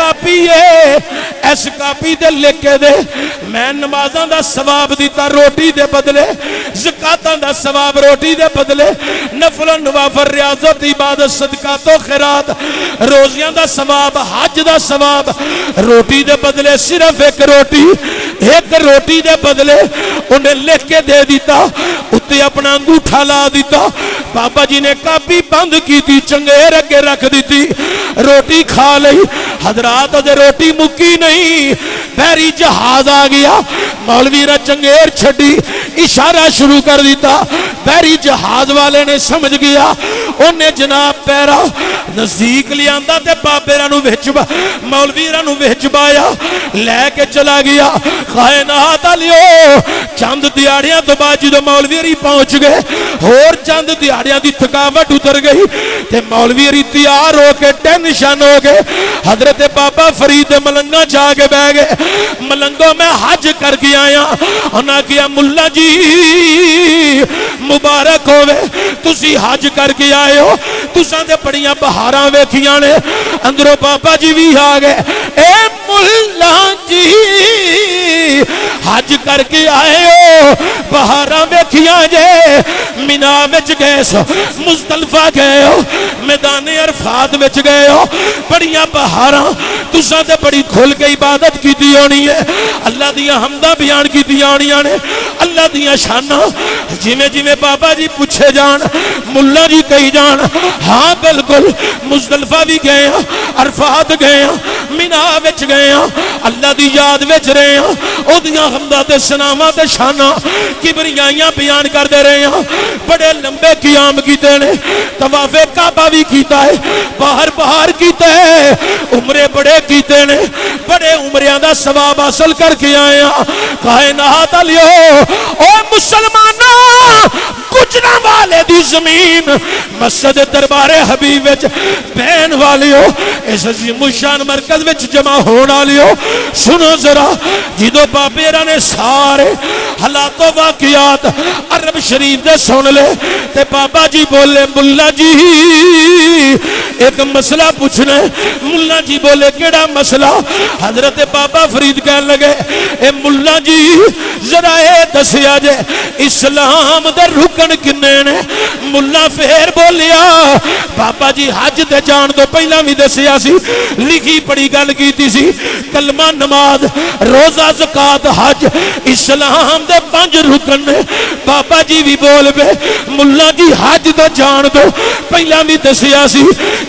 کاپی ہے اس کاپی دے لکھ کے دے میں نمازاں دا ثواب دیتا روٹی دے بدلے زکاتاں دا ثواب روٹی دے بدلے نفل و نوافل ریاضت عبادت صدقات و خیرات روزیاں دا ثواب حج دا ثواب روٹی دے بدلے صرف ایک روٹی دے بدلے انہیں لکھ کے دے دیتا اتے اپنا انگوٹھا لا دیتا بابا جی نے کاپی بند کی تھی چنگیر اگے رکھ دیتی روٹی کھا لئی حضرات دے روٹی مکی نہیں بحری جہاز آ گیا مولوی را چنگیر چھڑی اشارہ شروع کر دیتا بحری جہاز والے نے سمجھ گیا انہیں جناب پیرا نزدیک لیا آندہ تے بابے رانو ویچبا مولوی رانو ویچبایا لے کے چلا گیا کائنات لیو چند دیاڑیاں تو باجی دو مولوی ری پہنچ گئے اور چند دیاڑیاں دی تھکاوٹ اتر گئی تے مولوی ری تیار ہو کے ٹینشن ہو گئے حضرت بابا فرید ملنگا جا کے بہ گئے ملنگوں میں حج کر کے آیا انہاں کیا ملا جی مبارک ہوئے تسی حج کر کے آئے ہو تساں دے بڑیاں بہاراں ویکھیاں نے اندروں بابا جی بھی آ گئے اے ملا جی حج کر کے آئے ہو بہاراں ویکھیاں جے مینا وچ گئے سو مزدلفہ گئے ہو میدان عرفات وچ گئے ہو بڑیاں بہاراں تساں تے بڑی کھل کے عبادت کیتی ہونی ہے اللہ دیاں حمداں بیان کیتی ہونیاں نے اللہ دیاں شاناں جویں جویں بابا جی پوچھے جان ملا جی کہی جان ہاں بالکل مزدلفہ بھی گئے ہیں عرفات گئے ہیں مینا وچ گئے ہیں اللہ دی یاد وچ رہے ہیں او دیاں حمداں تے ثناواں تے شاناں کبریائیاں بیان کر دے رہے ہیں بڑے لمبے قیام کیتے نے طواف کعبہ بھی کیتا ہے باہر کیتا ہے عمرے بڑے کیتے نے بڑے عمریاں دا ثواب حاصل کر کے آئے ہیں کائنات لیو او مسلمانوں گجراں والے دی زمین مسجد دربار حبیب وچ بہن والیو اس عظیم الشان مرکز وچ جمع ہون والیو سنو ذرا جدو بابیرا نے سارے حالات و واقعات عرب شریف دے سن لے تے بابا جی بولے ملا جی ایک مسئلہ پوچھنا ہے ملا جی بولے کیڑا مسئلہ حضرت بابا فرید کہنے لگے اے ملا جی ذرا اے دسیا جے اسلام دے رکن کنے نے ملا پھر بولیا بابا جی حج دے جان تو پہلا بھی دسیا سی لکھی پڑی گل کیتی سی کلمہ نماز روزہ زکات حج اسلام دے 5 رکن نے بابا جی بھی بول پے ملا جی حج دے جان تو پہلا بھی دسیا سی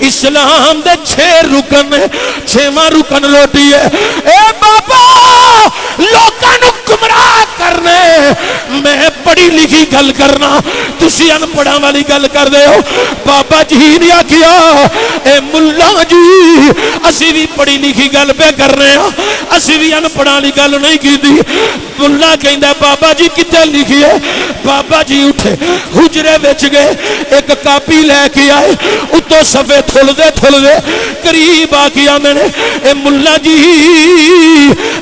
اسلام دے 6 رکن نے 6واں رکن روٹی ہے اے بابا لوکاں نو گمراہ کرنے میں پڑھی لکھی گل کرنا تسی ان پڑھا والی گل کر دے ہو بابا جی نے آکھیا اے ملا جی اسی بھی پڑھی لکھی گل پہ کر رہے ہیں اسی بھی ان پڑھا لی گل نہیں کی دی ملا کہندا بابا جی کتے لکھی ہے بابا جی اٹھے حجرے وچ گئے ایک کاپی لے کے آئے اتو صفے تھل دے قریب آ کے آندے نے اے ملا جی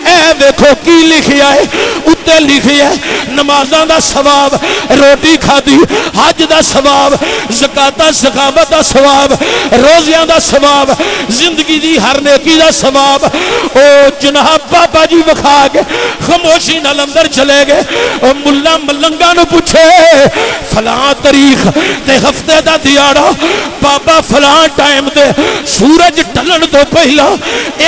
اے ویکھو کی لکھیا ہے اتے لکھیا ہے نمازاں دا ثواب روٹی کھادی حج دا ثواب زکاتاں سخاوت دا ثواب روزیاں دا ثواب زندگی دی ہر نیکی دا ثواب او جناب بابا جی وکھا کے خاموشی نال اندر چلے گئے او ملا ملنگا نو پوچھے فلاں تاریخ تے ہفتے دا دیاڑا بابا فلاں ٹائم تے سورج ڈھلن تو پہلا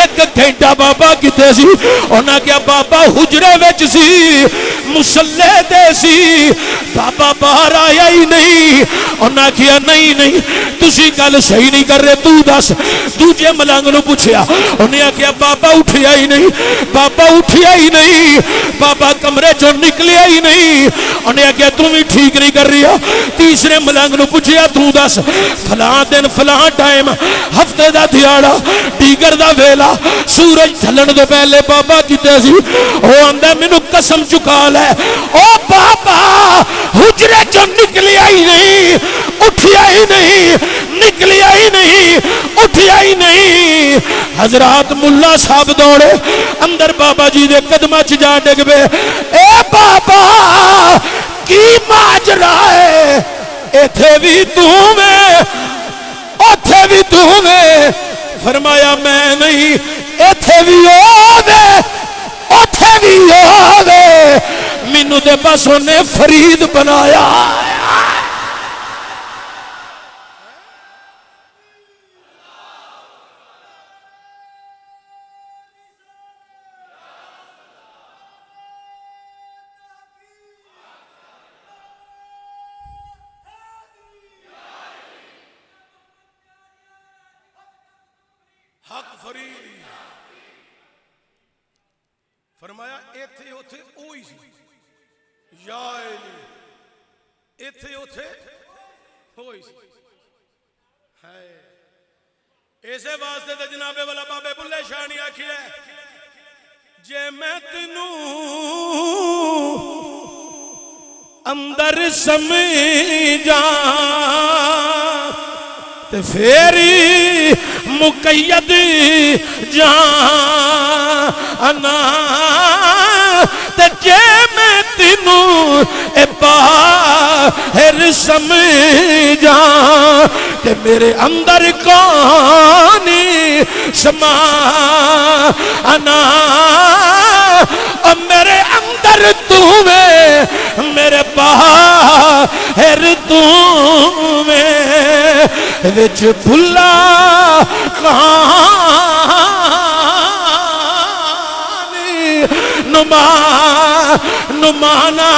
1 گھنٹہ بابا کتے سی انہاں کیا بابا حجرے وچ سی مصلی تے سی بابا باہر آیا ہی نہیں انہاں کیا نہیں تسی گل صحیح نہیں کر رہے تو دس دوجے ملنگ نو پوچھیا انہاں کیا بابا اٹھیا ہی نہیں بابا کمرے چوں نکلیا ہی نہیں انہاں کیا تم بھی ٹھیک نہیں کر رہی تیسرے ملنگ نو پوچھیا تو دس فلاں دن فلاں ٹائم ہفتے دا دیاڑا دیگر دا ویلا سورج ڈھلن تو پہلے بابا کتے سی او آندا مینوں قسم چکا لے او بابا حجرے چوں نکلیا ہی نہیں اٹھیا ہی نہیں نکلیا ہی نہیں اٹھیا ہی نہیں حضرات ملا صاحب دوڑے اندر بابا جی دے قدماں چ جا ڈگ پے اے بابا کی ماجرا ہے ایتھے بھی تو میں اوتھے بھی تو میں فرمایا میں نہیں ایتھے بھی ہووے اوتھے بھی ہووے مینوں تے بس اونے فرید بنایا حق فرید فرمایا ایتھے اوتھے اوہی سی یا علی ایتھے اوتھے ہوئی سی ہے ایسے واسطے تے جناب والا بابے بلے شاہ نے آکھیا جے میں تینوں اندر سمجھاں تے پھری مقید جانا تے جے میں تینوں اے باہر سمجھاں کہ میرے اندر کونی سمانا اور میرے اندر تو میں میرے باہر تو میں وچ بھلا کہانی نمانا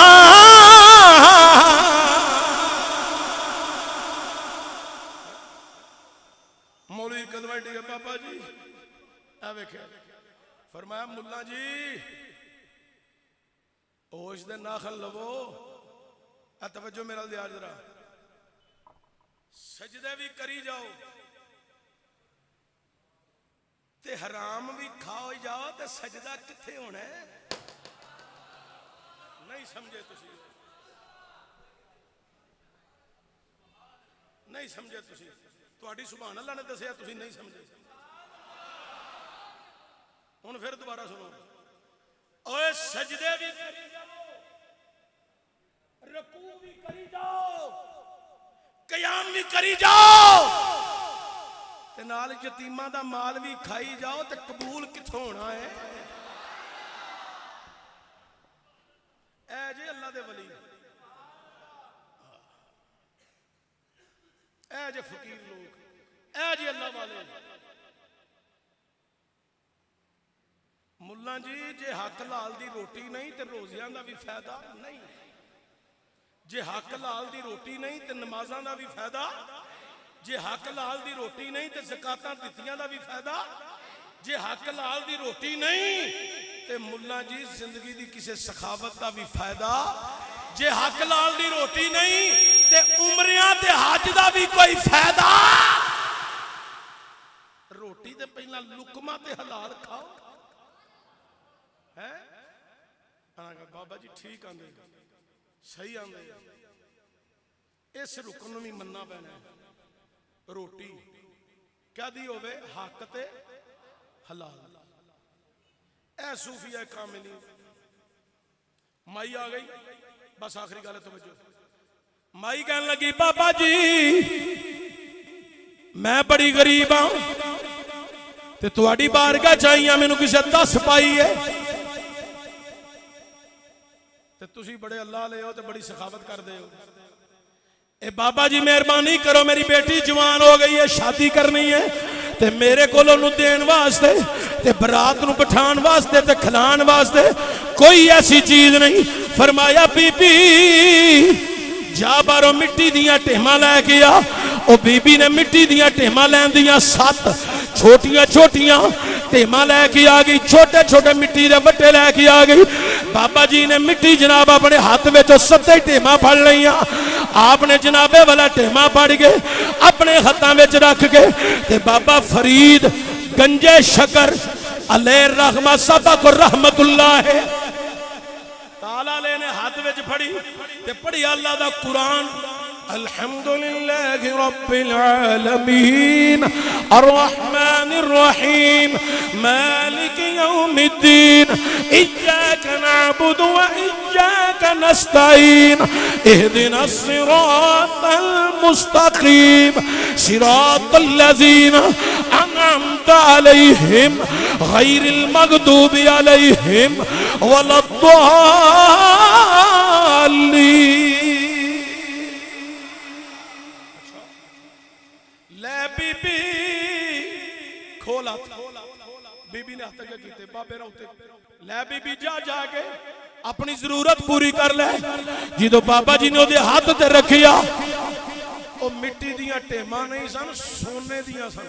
مولوی کدوائٹی کے پاپا جی فرمایا ملا جی ہوش دے ناخن لو توجہ میرا دیا ذرا سجدے بھی کری جاؤ تے حرام بھی کھاؤ جاؤ تے سجدہ کتھے ہونا ہے نہیں سمجھے تسی نہیں سمجھے تسی تہاڈی سبحان اللہ نے دسیا تسی نہیں سمجھے ہن پھر دوبارہ سنو اوے سجدے بھی کری جاؤ رکوع بھی کری جاؤ قیام بھی کری جاؤ تے نال یتیماں دا مال بھی کھائی جاؤ تے قبول کتھوں ہونا ہے اے جی اللہ دے ولی اے جی فقیر لوگ اے جی اللہ والے ملہ جی جے حق لال دی روٹی نہیں تے روزیاں دا بھی فائدہ نہیں جے حق لال دی روٹی نہیں تے نمازاں دا بھی فائدہ جے حق لال دی روٹی نہیں تے زکاتاں دتیاں دا بھی فائدہ جے حق لال دی روٹی نہیں تے ملہ جی زندگی دی کسے سخاوت دا بھی فائدہ جے حق لال دی روٹی نہیں تے عمریاں تے حج دا بھی کوئی فائدہ روٹی تے پہلا لقمہ تے حلال کھاؤ ہے بابا جی ٹھیک آندے صحیح آندے اس رکن بھی مننا پینا ہے روٹی کیا دی ہوئے حق تے حلال اے صوفیہ کاملی مائی آ گئی بس آخری گالے توجہ مائی کہنے لگی بابا جی میں بڑی غریب ہوں تے تواڈی بارگاہ چاہیے مینوں کسے 10 پائی ہے تے تسی بڑے اللہ لے ہو تے بڑی سخاوت کر دے ہو اے بابا جی مہربانی کرو میری بیٹی جوان ہو گئی ہے شادی کرنی ہے تے میرے کو لو دین واسطے تے برات نو بٹھان واسطے تے کھلان واسطے کوئی ایسی چیز نہیں فرمایا بی بی جا بارو مٹی دیاں ٹہما لے گیا او بی بی نے مٹی دیاں ٹہما لین دیاں 7 چھوٹیاں چھوٹیاں ٹہما لے کے آ گئی چھوٹے چھوٹے مٹی دے وٹے لے کے آ گئی بابا جی نے مٹی جناب اپنے ہاتھ میں جو 7 ٹہما پھڑ لئیاں آپ نے جنابے والا ٹہما پھڑ گئے اپنے ہاتھاں وچ رکھ کے تے بابا فرید گنجے شکر علیہ الرحمہ صاحبہ کو رحمت اللہ ہے تالا لے نے ہاتھ وچ پھڑی تے پڑھی اللہ دا قرآن الحمدللہ رب العالمین الرحمن الرحیم مالک یوم الدین ایاک نعبد و ایاک نستعین اہدنا الصراط المستقیم صراط الذین انعمت انعمت علیہم غیر المغضوب علیہم ولا الضالین۔ لے بی بی کھولا بی بی نے ہاتھ اگے کیتے بابے روتے لے بی بی جا کے اپنی ضرورت پوری کر لے۔ جدو بابا جی نے وہ ہاتھ تے رکھیا وہ مٹی دیاں ٹیماں نہیں سن، سونے دیاں سن۔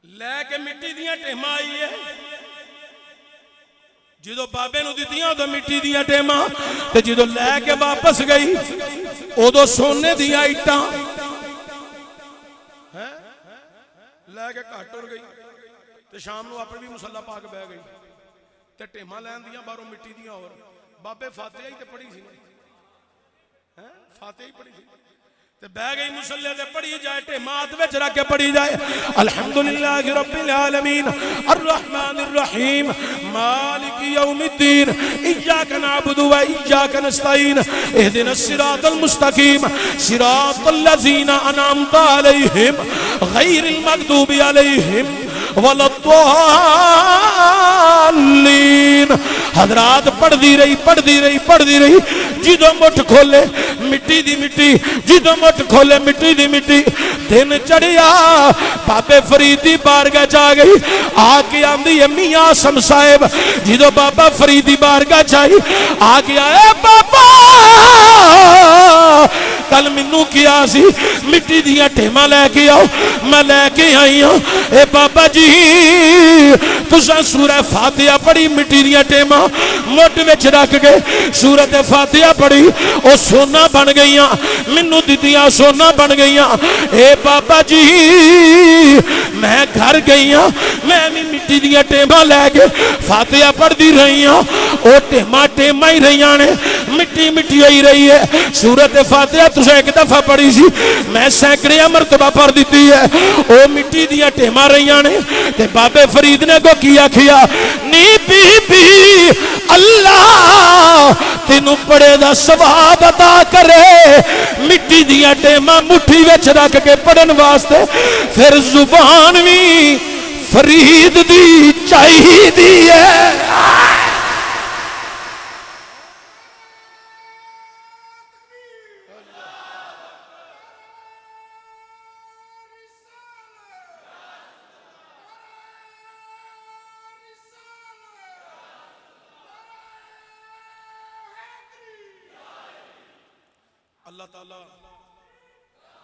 لے کے مٹی دیاں ٹیماں آئی ہے، جدو بابے نو دیتیاں تو مٹی دیاں ٹیماں، تے جدو لے کے واپس گئی ادو سونے دیاں اٹاں لے کے گھر ٹر گئی۔ تے شام نو اپنے بھی مصلی پا کے بہ گئی تے ٹیماں لین دیاں باہروں مٹی دیاں اور بابے فاتحہ ہی تے پڑھی سی، فاتحہ ہی پڑھی سی تے بہ گئی مصلی تے پڑھی جائے ٹیماں ہاتھ وچ رکھ کے پڑھی جائے الحمدللہ رب العالمین الرحمن الرحیم مالک یوم الدین ایاک نعبد و ایاک نستعین اہدنا الصراط المستقیم صراط الذین انعمت علیہم غیر المغضوب علیہم ولا الضالین۔ حضرات پڑھ دی رہی جدو مٹھ کھولے مٹی دی مٹی، جدو مٹھ کھولے مٹی دی مٹی، دن چڑھیا بابے فرید دی بارگاہ جا گئی، آ کے آندی ہے میاں آسم صاحب۔ جدو بابا فرید دی بارگاہ جائی آ کے آئے بابا کل منو کیا سی مٹی دیاں ٹیماں لے کے آؤ، میں لے کے آئی ہوں۔ اے بابا جی تساں سورہ فاتحہ پڑھی مٹی دیاں ٹیماں مٹھ وچ رکھ کے سورت فاتحہ پڑھی او سونا بن گئیاں، منو دتیاں سونا بن گئیاں۔ اے بابا جی میں گھر گئیاں، میں بھی مٹی دیاں ٹیماں لے کے فاتحہ پڑھ دی رہی ہوں، او ٹیماں ہی رہیاں نے، مٹی ہوئی رہی ہے۔ سورت فاتحہ تساں ایک دفعہ پڑھی سی، میں سینکڑے مرتبہ پڑھ دیتی ہے، او مٹی دیاں ٹیماں رہیاں نے۔ تے بابے فرید نے کو کیا نی بی بی اللہ تینوں پڑے دا ثواب عطا کرے، مٹی دیاں ٹیماں مٹھی وچ رکھ کے پڑھن واسطے پھر زبان بھی فرید دی چاہی دی ہے۔ اللہ تعالیٰ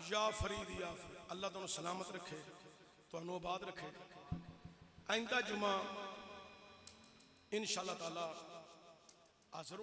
یا فرید یا فرید اللہ تمہیں سلامت رکھے، تمہیں آباد رکھے۔ آئندہ جمعہ انشاءاللہ تعالیٰ حاضر ہونا